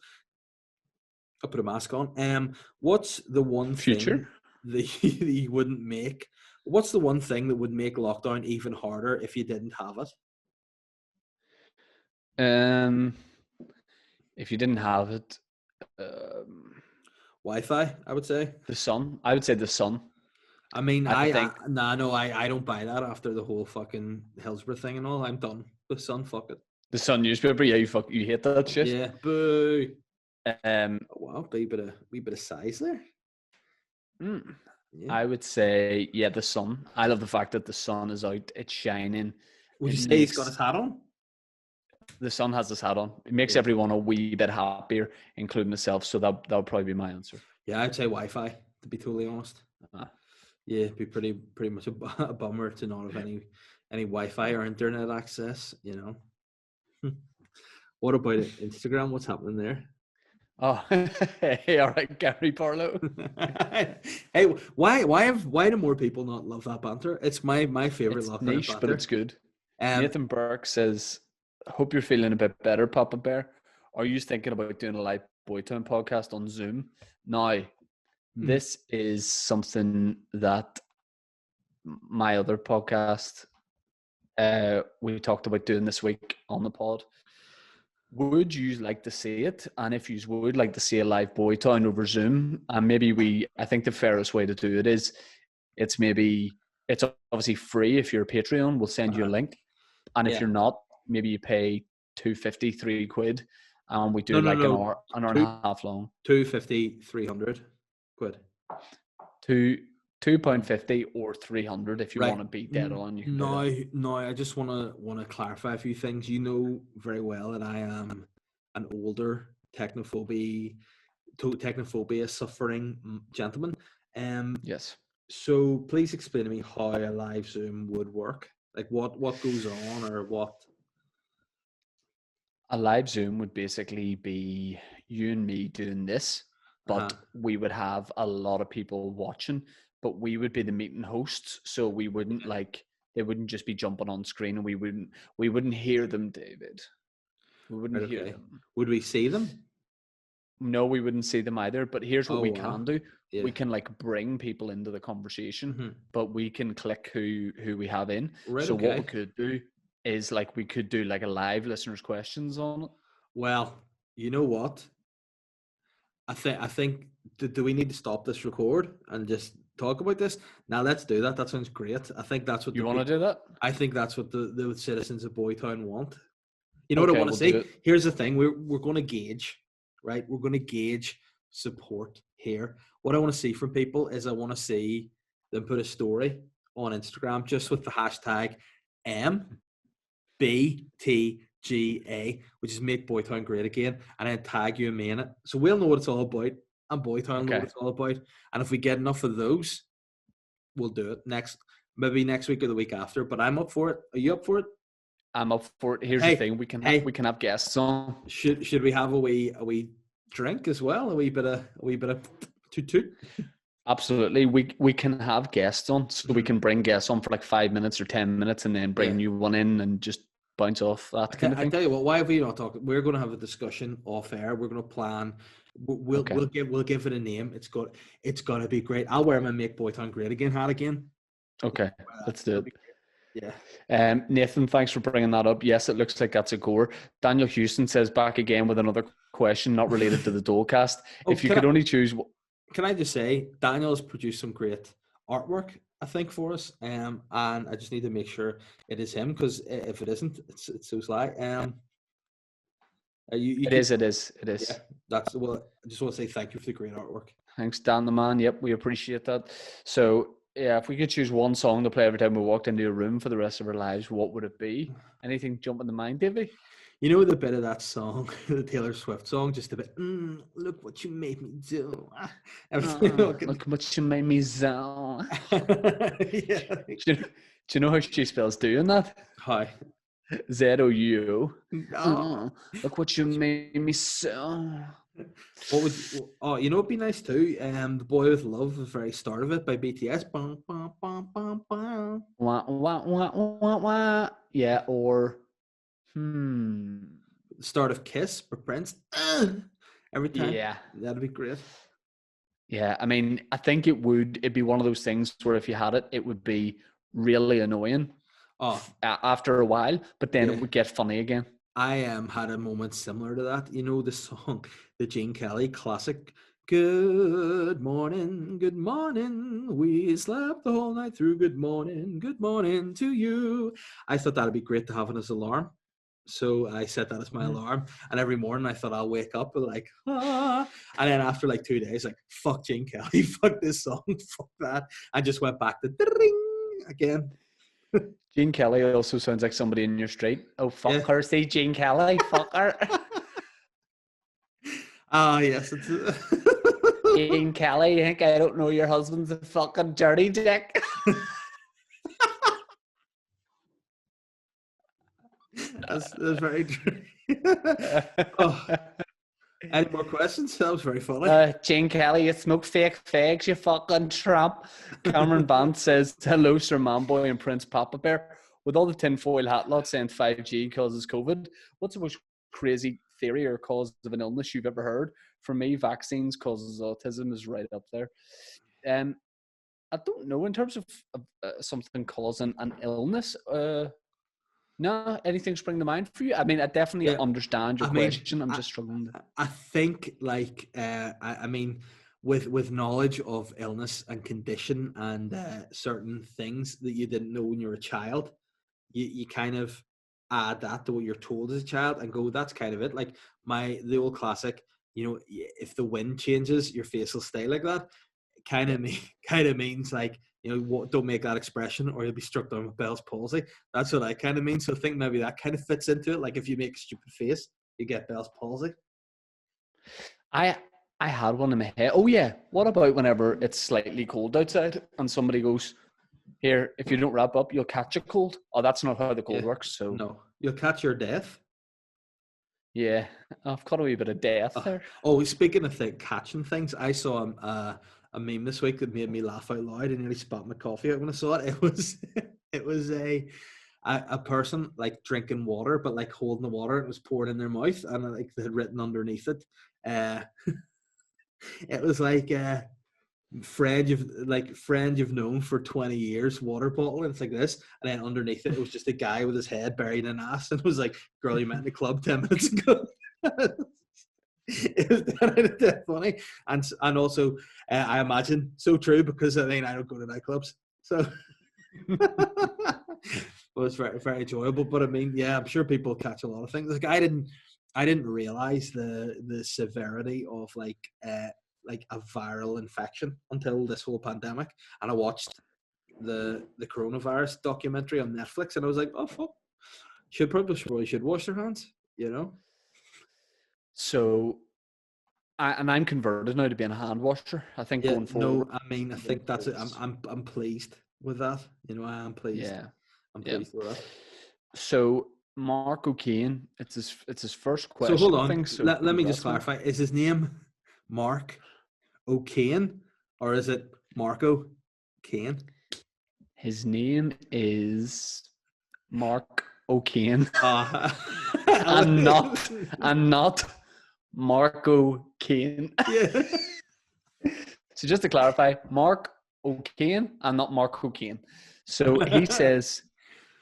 I'll put a mask on. What's the one thing that you wouldn't make? What's the one thing that would make lockdown even harder if you didn't have it? If you didn't have it, Wi-Fi, I would say. The sun. I would say the sun. I mean, I don't buy that after the whole fucking Hillsborough thing and all. I'm done. The Sun, fuck it. The Sun newspaper, yeah, you hate that shit. Yeah, boo. Wow, wee bit of size there. Yeah. I would say, yeah, the sun. I love the fact that the sun is out. It's shining. Would you say he's got his hat on? The sun has his hat on. It makes everyone a wee bit happier, including myself. So that would probably be my answer. Yeah, I'd say Wi-Fi, to be totally honest. Yeah, it'd be pretty much a bummer to not have any Wi-Fi or internet access, you know. What about it? Instagram? What's happening there? Oh, hey, all right, Gary Barlow. Hey, why do more people not love that banter? It's my favorite. It's niche, banter. But it's good. Nathan Burke says, "Hope you're feeling a bit better, Papa Bear. Are you thinking about doing a live Boytown podcast on Zoom now?" This is something that my other podcast we talked about doing this week on the pod. Would you like to see it? And if you would like to see a live Boytown over Zoom, and maybe I think the fairest way to do it is it's obviously free. If you're a Patreon, we'll send you a link. And if you're not, maybe you pay $250, £3, and we do an hour and a half long. $250, £300. £2.50 or $300 if you want to be dead on. You can no, I just want to clarify a few things. You know very well that I am an older technophobia suffering gentleman. Yes. So please explain to me how a live Zoom would work. Like what goes on, or what? A live Zoom would basically be you and me doing this, but we would have a lot of people watching, but we would be the meeting hosts. So we wouldn't they wouldn't just be jumping on screen, and we wouldn't hear them, David. We wouldn't hear them. Would we see them? No, we wouldn't see them either. But here's what we can do. Yeah. We can bring people into the conversation, but we can click who we have in. Right, so what we could do is we could do a live listeners' questions on it. Well, you know what? I think do we need to stop this record and just talk about this? Now let's do that. That sounds great. I think that's what you want to do. That I think that's what the citizens of Boytown want. You know what I want to say? Here's the thing: we're going to gauge, right? We're going to gauge support here. What I want to see from people is I want to see them put a story on Instagram just with the hashtag MBTGA, which is Make Boytown Great Again, and then tag you and me in it. So we'll know what it's all about, and Boytown know what it's all about. And if we get enough of those, we'll do it maybe next week or the week after. But I'm up for it. Are you up for it? I'm up for it. Here's the thing: we can have guests on. Should we have a wee drink as well? A wee bit of toot toot. Absolutely, we can have guests on, so we can bring guests on for like 5 minutes or 10 minutes, and then bring you one in and just bounce off that kind of thing. I tell you what, why have we not talked? We're going to have a discussion off air. We're going to plan. We'll give it a name. It's got to be great. I'll wear my Make Boytown Great Again hat again. Okay, let's do it. Yeah. Nathan, thanks for bringing that up. Yes, it looks like that's a goer. Daniel Houston says back again with another question not related to the Dolecast. If you could only choose. Can I just say, Daniel has produced some great artwork, I think, for us, and I just need to make sure it is him, because if it isn't, it's so sly. It is. Yeah, that's well. I just want to say thank you for the great artwork. Thanks, Dan the man. Yep, we appreciate that. So yeah, if we could choose one song to play every time we walked into a room for the rest of our lives, what would it be? Anything jump in the mind, Davey? You know the bit of that song, the Taylor Swift song, just a bit, look what you made me do. Look what you made me do. Yeah. Do you know how she spells doing that? How? Z-O-U. Look what you made me so. What would you know it'd be nice too? The Boy With Love, the very start of it by BTS. Bum, bum, bum, bum, bum. Wah, wah, wah, wah, wah. Yeah, or the start of Kiss by Prince. Every time. Yeah. That'd be great. Yeah, I mean, I think it'd be one of those things where if you had it, it would be really annoying after a while, but then it would get funny again. I had a moment similar to that. You know the song, the Gene Kelly classic, good morning, we slept the whole night through, good morning to you. I thought that'd be great to have it as alarm. So I set that as my alarm, and every morning I thought I'll wake up and like, and then after like 2 days, like, fuck Gene Kelly, fuck this song, fuck that. I just went back to ding again. Gene Kelly also sounds like somebody in your street. Oh, fuck her, see Gene Kelly, fuck her. Yes. Gene Kelly, you think I don't know your husband's a fucking dirty dick? That's very true. Any more questions? That was very funny. Gene Kelly, you smoke fake fags, you fucking tramp. Cameron Bant says, hello, Sir Manboy and Prince Papa Bear. With all the tinfoil hat lot saying 5G causes COVID, what's the most crazy theory or cause of an illness you've ever heard? For me, vaccines causes autism is right up there. I don't know in terms of something causing an illness. No, anything spring to mind for you? I mean, I definitely understand your question. I'm just struggling. I think, like, I mean, with knowledge of illness and condition and certain things that you didn't know when you were a child, you kind of add that to what you're told as a child and go, that's kind of it. Like the old classic, you know, if the wind changes, your face will stay like that. Kind of means like, you know, don't make that expression or you'll be struck down with Bell's palsy. That's what I kind of mean. So I think maybe that kind of fits into it. Like if you make a stupid face, you get Bell's palsy. I had one in my head. Oh yeah. What about whenever it's slightly cold outside and somebody goes, here, if you don't wrap up, you'll catch a cold. Oh, that's not how the cold works. So no, you'll catch your death. Yeah, I've got a wee bit of death there. Oh, speaking of catching things, I saw a meme this week that made me laugh out loud and nearly spat my coffee out when I saw it. It was a person like drinking water, but like holding the water, it was poured in their mouth, and like they had written underneath it, it was like friend you've known for 20 years, water bottle, and it's like this, and then underneath it was just a guy with his head buried in ass, and it was like, girl you met in the club 10 minutes ago. It was dead funny, and also I imagine so true, because I mean I don't go to nightclubs, so well, it's very, very enjoyable. But I mean, yeah, I'm sure people catch a lot of things. Like I didn't realize the severity of like like a viral infection until this whole pandemic. And I watched the coronavirus documentary on Netflix, and I was like, oh fuck, probably should wash their hands, you know. So, I'm converted now to being a hand washer. I think going forward. No, I mean, I think that's it. I'm pleased with that. You know, I am pleased. Yeah, I'm pleased with that. So Mark O'Kane, it's his first question. So hold on. I think, so let me just clarify: is his name Mark O'Kane, or is it Marco Kane? His name is Mark O'Kane. I'm not Marco Kane. Yeah. So just to clarify, Mark O'Kane and not Mark O'Kane. So he says,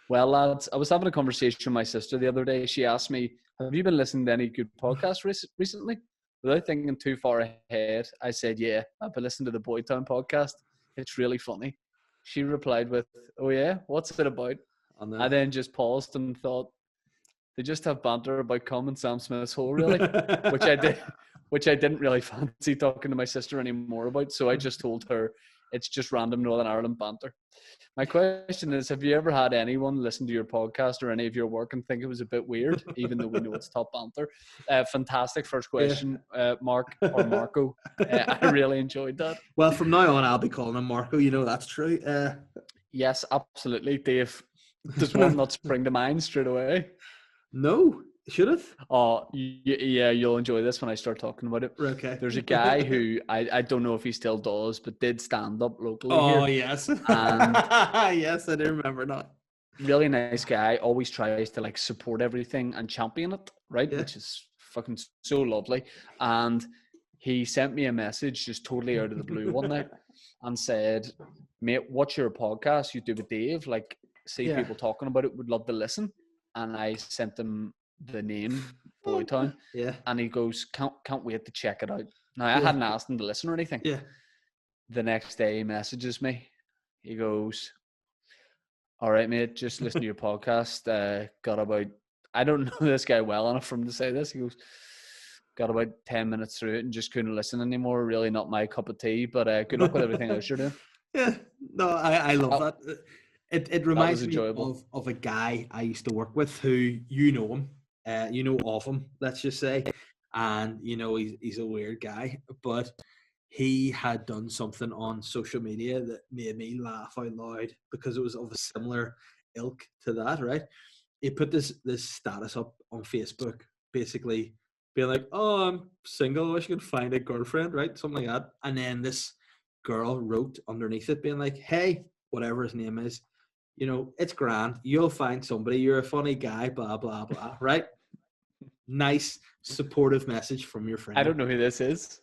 well, lads, I was having a conversation with my sister the other day. She asked me, have you been listening to any good podcasts recently? Without thinking too far ahead, I said, yeah, I've been listening to the Boytown podcast. It's really funny. She replied with, oh yeah, what's it about? I then just paused and thought, they just have banter about cum and Sam Smith's hole, really, which I didn't really fancy talking to my sister anymore about. So I just told her it's just random Northern Ireland banter. My question is, have you ever had anyone listen to your podcast or any of your work and think it was a bit weird, even though we know it's top banter? Fantastic first question, Mark or Marco. I really enjoyed that. Well, from now on, I'll be calling him Marco. You know, that's true. Yes, absolutely. Dave, does one not spring to mind straight away? No, should it? Oh, yeah, you'll enjoy this when I start talking about it. Okay. There's a guy who, I don't know if he still does, but did stand up locally here. Oh, yes. And yes, I do remember that. Really nice guy, always tries to like support everything and champion it, right? Yeah. Which is fucking so lovely. And he sent me a message just totally out of the blue one night and said, mate, what's your podcast you do with Dave? Like, see people talking about it, would love to listen. And I sent him the name Boytown. Yeah. And he goes, can't wait to check it out. Now I hadn't asked him to listen or anything. Yeah. The next day he messages me. He goes, all right, mate, just listen to your podcast. Got about, I don't know this guy well enough for him to say this. He goes, got about 10 minutes through it and just couldn't listen anymore. Really not my cup of tea, but good luck with everything else you're doing. Yeah, no, I love that. It reminds me of a guy I used to work with who, you know him, you know of him, let's just say. And, you know, he's a weird guy, but he had done something on social media that made me laugh out loud because it was of a similar ilk to that, right? He put this status up on Facebook, basically being like, oh, I'm single, I wish I could find a girlfriend, right? Something like that. And then this girl wrote underneath it being like, hey, whatever his name is, you know, it's grand. You'll find somebody. You're a funny guy, blah, blah, blah, right? Nice, supportive message from your friend. I don't know who this is.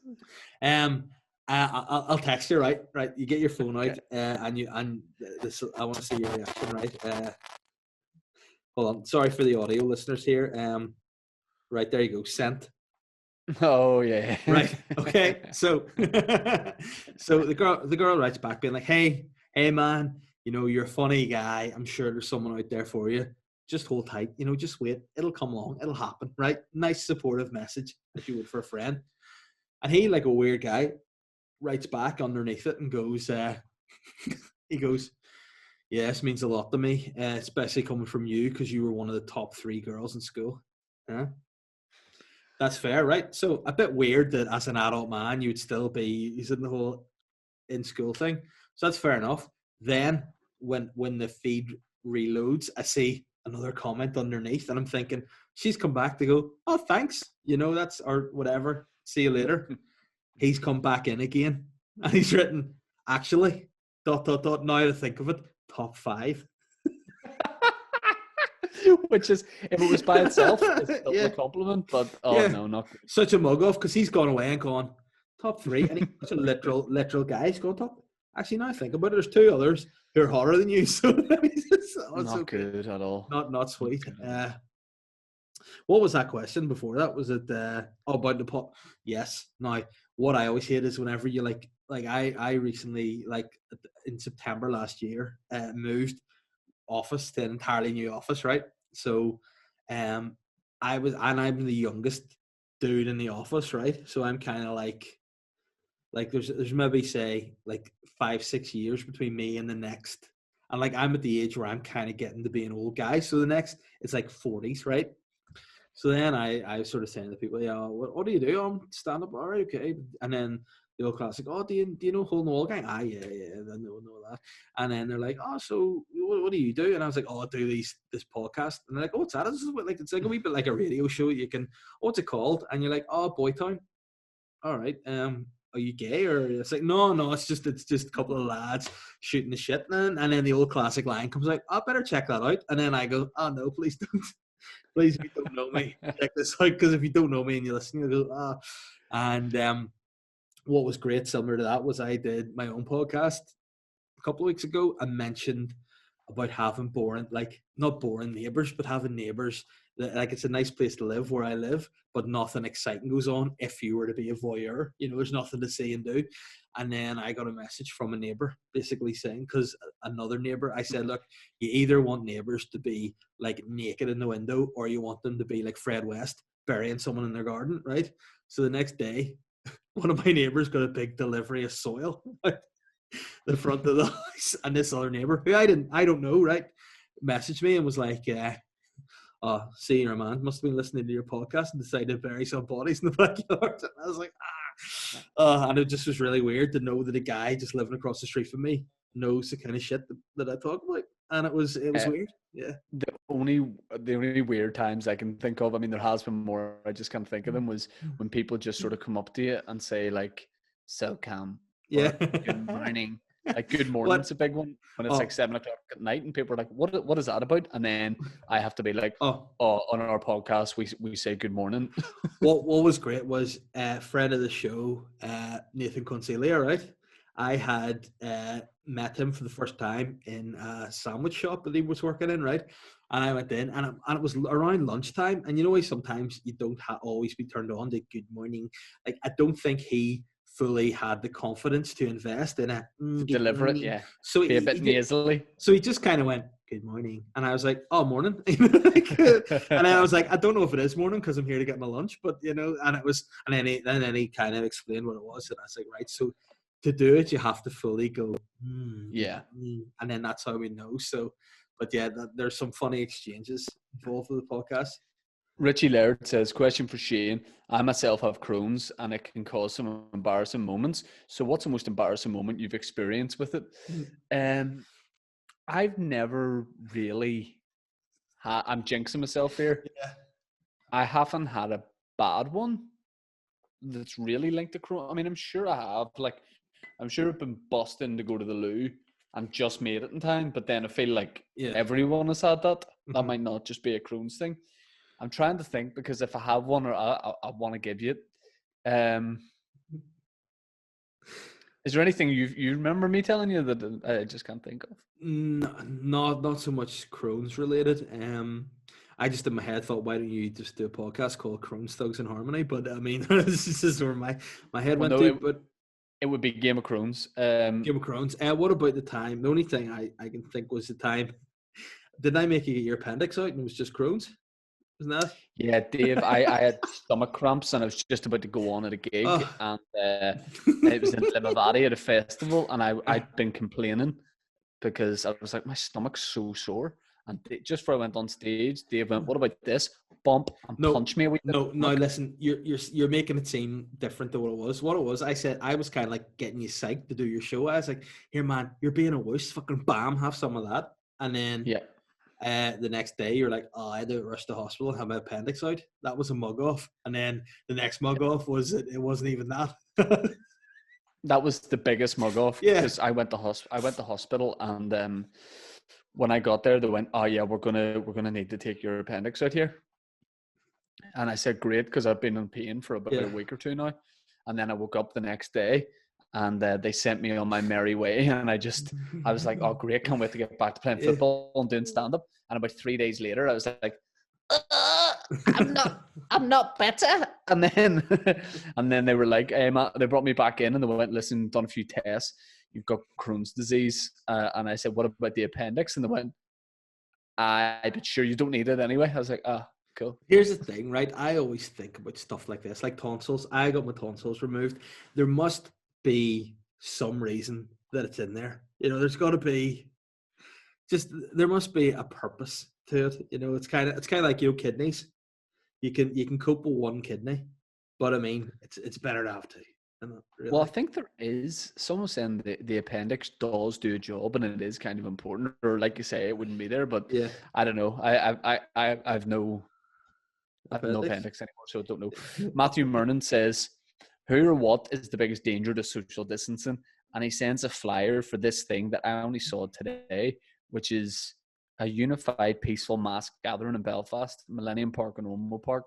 I'll text you, right? Right. You get your phone out, and this. I want to see your reaction, right? Hold on. Sorry for the audio listeners here. Right, there you go. Sent. Oh yeah. Right. Okay. So, so the girl writes back being like, hey man, you know, you're a funny guy. I'm sure there's someone out there for you. Just hold tight. You know, just wait. It'll come along. It'll happen. Right. Nice supportive message as you would for a friend. And he, like a weird guy, writes back underneath it and goes, he goes, yeah, this means a lot to me, especially coming from you because you were one of the top 3 girls in school. Yeah. That's fair, right? So a bit weird that as an adult man, you'd still be using the whole in school thing. So that's fair enough. Then when the feed reloads, I see another comment underneath and I'm thinking, she's come back to go, oh, thanks. You know, that's, or whatever. See you later. He's come back in again and he's written, actually, ... now to think of it, top 5. Which is, if it was by itself, it's still a compliment, but no, not good. Such a mug off because he's gone away and gone top 3, and he's such a literal guy. He's gone top. Actually, now I think about it, there's 2 others who are hotter than you, so not good at all. Not sweet. What was that question before that? Was it about the pot? Yes. Now, what I always hate is whenever you like I recently, like in September last year, moved office to an entirely new office, right? So I'm the youngest dude in the office, right? So I'm kind of like like there's maybe say like 5-6 years between me and the next, and like I'm at the age where I'm kind of getting to be an old guy. So the next it's like 40s, right? So then I was sort of saying to people, yeah, what do you do? I'm stand up, all right, okay. And then the old classic, oh, do you know Hole in the Wall gang? Ah, yeah, I know that. And then they're like, oh, so what do you do? And I was like, oh, I do this podcast. And they're like, oh, what's that? It's like a wee bit like a radio show. You can, what's it called? And you're like, oh, Boytown. All right. Are you gay? Or it's like, no, it's just a couple of lads shooting the shit. And then the old classic line comes out, I better check that out. And then I go, oh no, please don't. Please, if you don't know me, check this out. Because if you don't know me and you listen, you'll go, ah. And what was great, similar to that, was I did my own podcast a couple of weeks ago and mentioned about having boring, like not boring neighbours, but having neighbours that, like, it's a nice place to live where I live, but nothing exciting goes on if you were to be a voyeur. You know, there's nothing to see and do. And then I got a message from a neighbour basically saying, because another neighbour, I said, look, you either want neighbours to be like naked in the window or you want them to be like Fred West burying someone in their garden, right? So the next day, one of my neighbours got a big delivery of soil the front of the house, and this other neighbour who I don't know, right, messaged me and was like, see, your man must have been listening to your podcast and decided to bury some bodies in the backyard. And I was like, and it just was really weird to know that a guy just living across the street from me knows the kind of shit that I talk about, and it was weird. Yeah. The only weird times I can think of, I mean, there has been more, I just can't think of them, was when people just sort of come up to you and say like, so calm. Yeah. Good morning. Like, good morning's a big one when it's like 7 o'clock at night and people are like, what is that about? And then I have to be like, on our podcast we say good morning. What was great was a friend of the show, Nathan Concealia, right? I had met him for the first time in a sandwich shop that he was working in, right? And I went in, and it was around lunchtime. And you know, sometimes you don't always be turned on to good morning. Like, I don't think he fully had the confidence to invest in it. Deliver it, yeah. So be a bit nasally. So he just kind of went, good morning. And I was like, oh, morning. And I was like, I don't know if it is morning because I'm here to get my lunch, but you know, and it was, and then he kind of explained what it was. And I was like, right, so to do it, you have to fully go, yeah. And then that's how we know. So, but yeah, there's some funny exchanges involved with the podcast. Richie Laird says, question for Shane. I myself have Crohn's and it can cause some embarrassing moments. So what's the most embarrassing moment you've experienced with it? I've never really I'm jinxing myself here. Yeah. I haven't had a bad one that's really linked to Crohn's. I mean, I'm sure I have. Like, I'm sure I've been busting to go to the loo and just made it in time. But then I feel like everyone has had that. That might not just be a Crohn's thing. I'm trying to think, because if I have one, or I want to give you it. Is there anything you remember me telling you that I just can't think of? Not so much Crohn's related. I just in my head thought, why don't you just do a podcast called Crohn's Thugs in Harmony? But I mean, this is where my head went to. But it would be Game of Crohn's. Game of Crohn's. What about the time? The only thing I can think was the time. Did I make you get your appendix out and it was just Crohn's? Isn't that? Yeah, Dave, I had stomach cramps and I was just about to go on at a gig, and it was in Limavady at a festival, and I'd been complaining because I was like, my stomach's so sore. And just before I went on stage, Dave went, what about this? Bump, and punch me. No, listen, you're making it seem different than what it was. What it was, I said, I was kind of like getting you psyched to do your show. I was like, here, man, you're being a wuss, fucking bam, have some of that. And then the next day you're like, I had to rush to the hospital and have my appendix out. That was a mug off. And then the next mug off was it wasn't even that. That was the biggest mug off. Yeah. Because I went to hospital, and when I got there, they went, oh yeah, we're gonna need to take your appendix out here. And I said, great, because I've been in pain for about a week or two now. And then I woke up the next day, and they sent me on my merry way. And I was like, oh great, can't wait to get back to playing football and doing stand-up. And about 3 days later, I was like, I'm not better. And then they were like, hey, Matt, they brought me back in and they went, listen, done a few tests. You've got Crohn's disease. And I said, what about the appendix? And they went, but sure, you don't need it anyway. I was like, cool. Here's the thing, right? I always think about stuff like this, like tonsils. I got my tonsils removed. There must be some reason that it's in there. There's got to be there must be a purpose to it. It's kind of like kidneys. You can cope with one kidney, but I mean it's better to have two. Really. Well, I think there is. Someone saying the appendix does do a job, and it is kind of important. Or like you say, it wouldn't be there. But yeah, I don't know. I've no appendix anymore, so I don't know. Matthew Mernon says, "Who or what is the biggest danger to social distancing?" And he sends a flyer for this thing that I only saw today, which is a unified, peaceful mass gathering in Belfast, Millennium Park and Ormeau Park,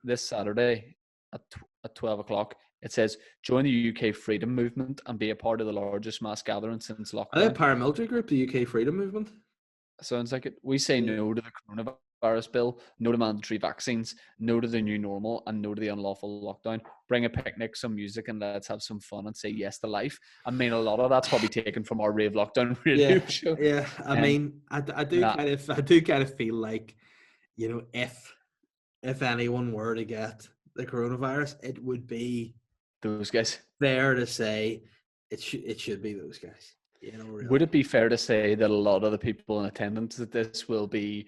this Saturday at 12 o'clock. It says, join the UK Freedom Movement and be a part of the largest mass gathering since lockdown. Are they a paramilitary group, the UK Freedom Movement? Sounds like it. We say no to the coronavirus bill, no to mandatory vaccines, no to the new normal, and no to the unlawful lockdown. Bring a picnic, some music, and let's have some fun and say yes to life. I mean, a lot of that's probably taken from our rave lockdown radio show. Yeah. I mean, I do kind of feel like, if anyone were to get the coronavirus, it would be those guys. Fair to say it should be those guys. Really. Would it be fair to say that a lot of the people in attendance at this will be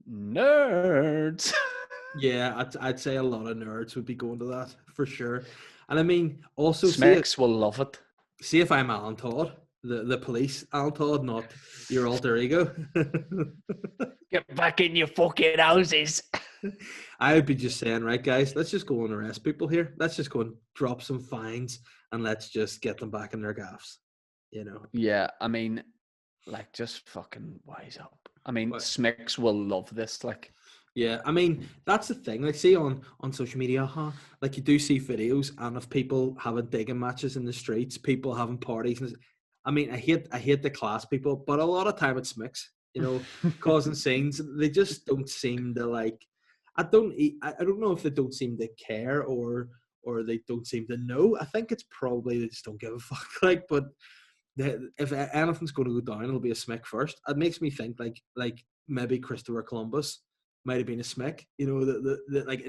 nerds? Yeah, I'd say a lot of nerds would be going to that for sure. And I mean, also Smecks will love it. See if I'm Alan Todd, the police Alan Todd, not your alter ego. Get back in your fucking houses. I would be just saying, right, guys, let's just go and arrest people here. Let's just go and drop some fines and let's just get them back in their gaffs. Yeah, I mean, like, just fucking wise up. I mean, Smicks will love this. Like, yeah, I mean, that's the thing. Like, see on social media, like you do see videos and of people having digging matches in the streets, people having parties. And I mean, I hate the class people, but a lot of time it's Smicks, causing scenes. They just don't seem to like. I don't know if they don't seem to care or they don't seem to know. I think it's probably they just don't give a fuck. Like, but if anything's going to go down, it'll be a Smick first. It makes me think like maybe Christopher Columbus might have been a Smick. The like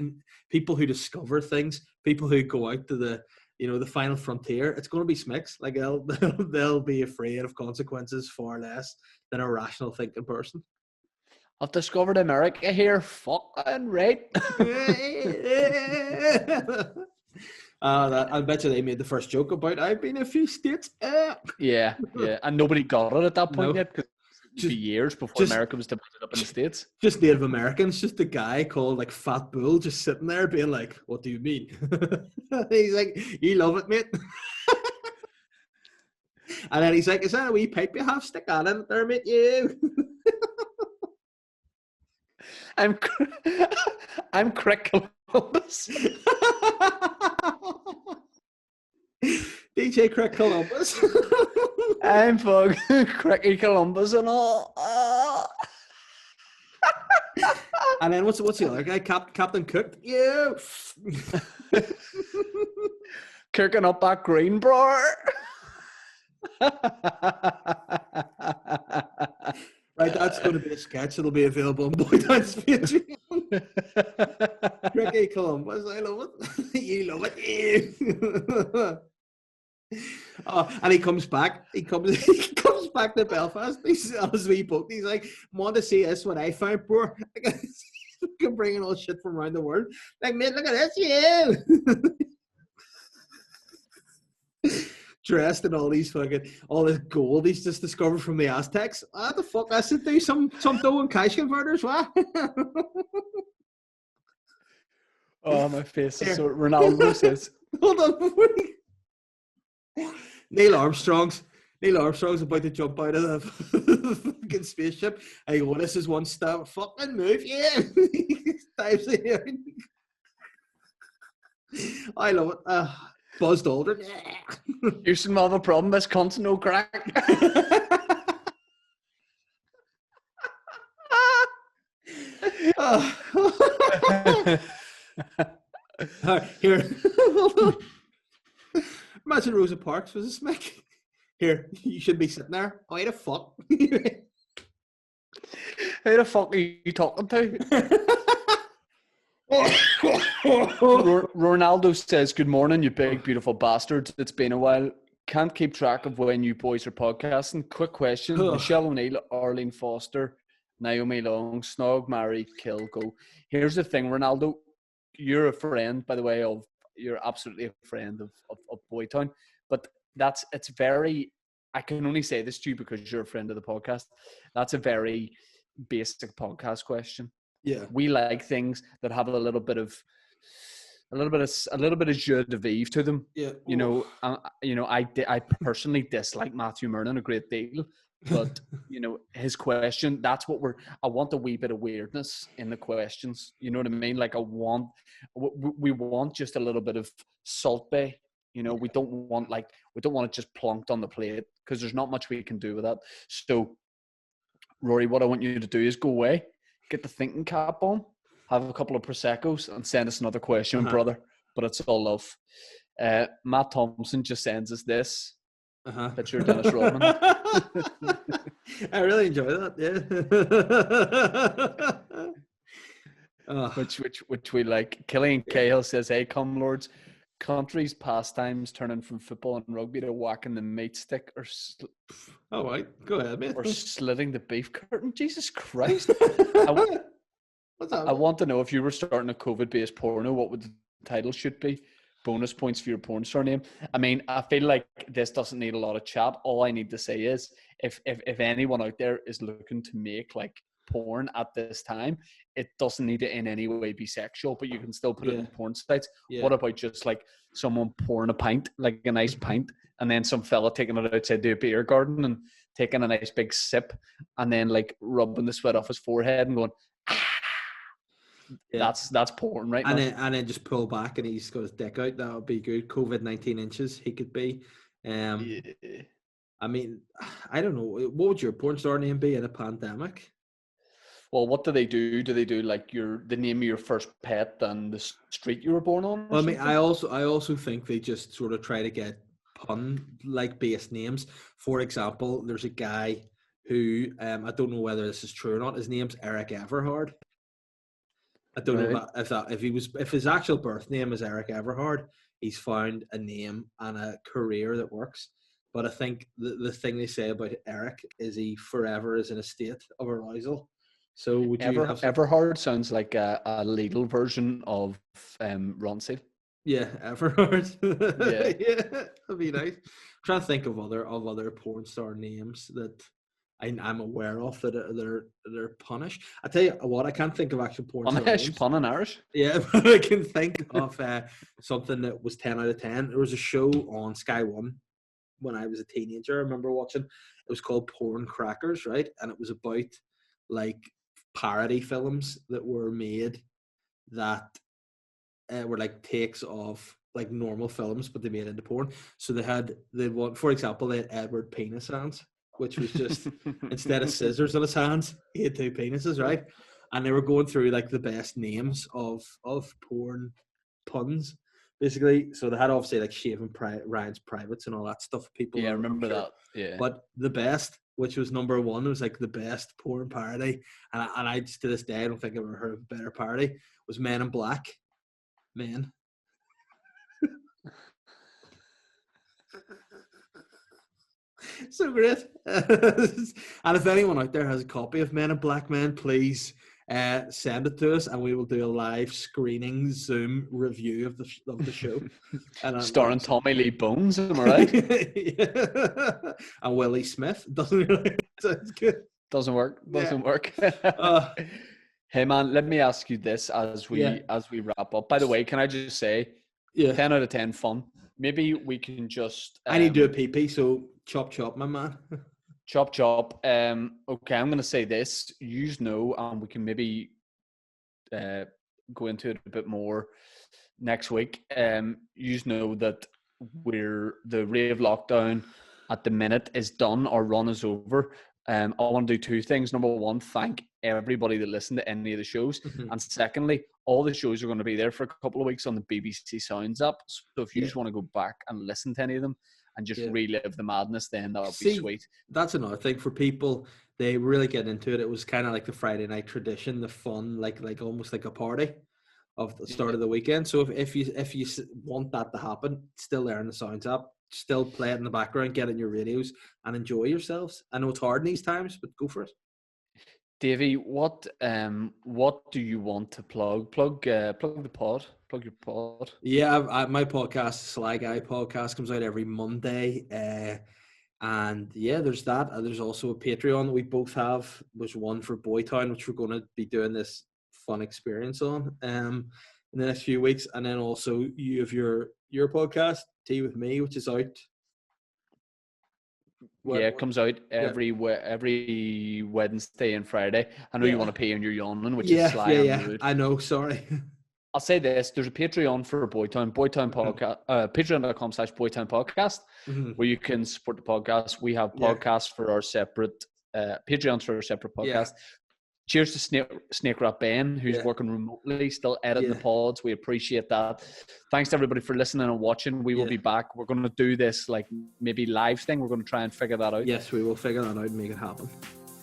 people who discover things, people who go out to the final frontier. It's going to be Smicks. Like they'll be afraid of consequences far less than a rational thinking person. I've discovered America here. Fucking right. I bet you they made the first joke about I've been a few states. Yeah, and nobody got it at that point yet because it would be years before America was divided up in the states. Just Native Americans, just a guy called like Fat Bull, just sitting there being like, "What do you mean?" He's like, "You love it, mate." And then he's like, "Is that a wee pipe you have? Stick that in there, mate. You." I'm Cricky Columbus. DJ Crick Columbus. I'm fucking Cricky Columbus and all. And then what's the other guy? Captain Cook. Yeah. Cooking up that green, bro. Right, that's going to be a sketch. It'll be available on Boydance Patreon. Cricky Columbus, I love it. You love it. And he comes back. He comes back to Belfast. He's on his wee boat. He's like, "Want to see this? What I found, bro? I'm bringing all shit from around the world. Like, mate, look at this, yeah." Dressed in all this gold he's just discovered from the Aztecs. What the fuck? I should do some dough and cash converters, what? Oh, my face is so Ronaldo says. Hold on. Neil Armstrong's about to jump out of the fucking spaceship. I go, this is one step. Fucking move, yeah. He dives in. I love it. Buzzed Aldrin. Houston will have a problem. This cunt's no crack. Here. Imagine Rosa Parks was a Smick. Here, you should be sitting there. Why the fuck? Who the fuck are you talking to? Ronaldo says, "Good morning, you big beautiful bastards. It's been a while. Can't keep track of when you boys are podcasting. Quick question: Michelle O'Neill, Arlene Foster, Naomi Long, Snog, Mary, Kill, Go. Here's the thing, Ronaldo. You're a friend, by the way. You're absolutely a friend of Boytown. But it's very. I can only say this to you because you're a friend of the podcast. That's a very basic podcast question. Yeah, we like things that have a little bit of jeu de vivre to them. Yeah, I personally dislike Matthew Murnan a great deal, but his question. That's what I want a wee bit of weirdness in the questions. You know what I mean? Like we want just a little bit of Salt Bay. We don't want it just plonked on the plate because there's not much we can do with that. So, Rory, what I want you to do is go away. Get the thinking cap on, have a couple of Prosecco's, and send us another question, brother. But it's all love. Matt Thompson just sends us this picture of Dennis Rodman. I really enjoy that, yeah. Which we like. Killian Cahill says, "Hey, come lords, countries' pastimes turning from football and rugby to whacking the meat stick or all right, go ahead, man. Or slitting the beef curtain. Jesus Christ. I want to know, if you were starting a COVID-based porno, what would the title should be? Bonus points for your porn star name. I mean, I feel like this doesn't need a lot of chat. All I need to say is, if anyone out there is looking to make like porn at this time, it doesn't need to in any way be sexual, but you can still put it in porn sites. What about just like someone pouring a pint, like a nice pint, and then some fella taking it outside the beer garden and taking a nice big sip, and then like rubbing the sweat off his forehead and going, that's porn, right? And then just pull back and he's got his dick out. That would be good. COVID 19 inches he could be. I mean, I don't know. What would your porn star name be in a pandemic? Well, what do they do? Do they do like the name of your first pet and the street you were born on? Well, I mean, I also think they just sort of try to get pun like based names. For example, there's a guy who I don't know whether this is true or not. His name's Eric Everhard. I don't know if his actual birth name is Eric Everhard. He's found a name and a career that works. But I think the thing they say about Eric is he forever is in a state of arousal. So would you Everhard sounds like a legal version of Ronseal. Yeah, Everhard. Yeah, that'd be nice. I'm trying to think of other porn star names that I'm aware of that they're punished. I tell you what, I can't think of actual porn star names. Pun and Irish. Yeah, but I can think of something that was 10 out of 10. There was a show on Sky One when I was a teenager. I remember watching. It was called Porn Crackers, right? And it was about like parody films that were made that were like takes of like normal films, but they made into porn. So they had for example, they had Edward Penis Hands, which was just instead of scissors on his hands, he had two penises, right? And they were going through like the best names of porn puns, basically. So they had obviously like Shaving Ryan's Privates and all that stuff. People, I remember that. Yeah. But the best, which was number one, was like the best porn parody, and I just to this day I don't think I've ever heard of a better parody. Was Men in Black. Men. So great. And if anyone out there has a copy of Men in Black Men, please send it to us, and we will do a live screening Zoom review of the show. And starring Tommy Lee Bones, am I right? Yeah. And Willie Smith. Doesn't really sound good. Doesn't work. Hey man, let me ask you this as we wrap up. By the way, can I just say, 10 out of 10 fun. Maybe we can just. I need to do a pee, so chop, my man. Chop. Okay, I'm going to say this. You know, and we can maybe go into it a bit more next week. You know that the rave lockdown at the minute is done. Our run is over. I want to do two things. Number one, thank everybody that listened to any of the shows. Mm-hmm. And secondly, all the shows are going to be there for a couple of weeks on the BBC Sounds app. So if you just want to go back and listen to any of them and just relive the madness, then that would be sweet. That's another thing for people. They really get into it. It was kind of like the Friday night tradition, the fun, like almost like a party. of the start of the weekend. So if you want that to happen, still there in the Sounds app, still play it in the background, get it in your radios, and enjoy yourselves. I know it's hard in these times, but go for it. Davey, what do you want to plug? Plug the pod. Plug your pod. Yeah, my podcast, Sly Guy podcast, comes out every Monday. And yeah, there's that. There's also a Patreon that we both have. There's one for Boytown, which we're going to be doing this fun experience on in the next few weeks. And then also you have your podcast, Tea with Me, which is out. It comes out every Wednesday and Friday. I know you want to pay and you're yawning, which is sly and rude. I know, sorry. I'll say this, there's a Patreon for Boytown podcast, patreon.com/Boytown podcast, where you can support the podcast. We have podcasts for our separate, Patreons for our separate podcast. Cheers to Snake Rat Ben, who's working remotely, still editing the pods. We appreciate that. Thanks to everybody for listening and watching. We will be back. We're going to do this like maybe live thing. We're going to try and figure that out. Yes, we will figure that out and make it happen.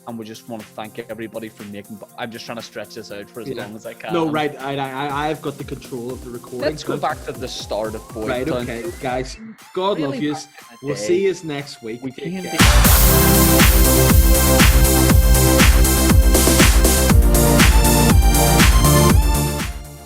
And we just want to thank everybody for making. I'm just trying to stretch this out for as long as I can. No, right. I've got the control of the recording. Let's go back to the start of Boytown. Right, okay, guys. God love you. We'll see you next week. We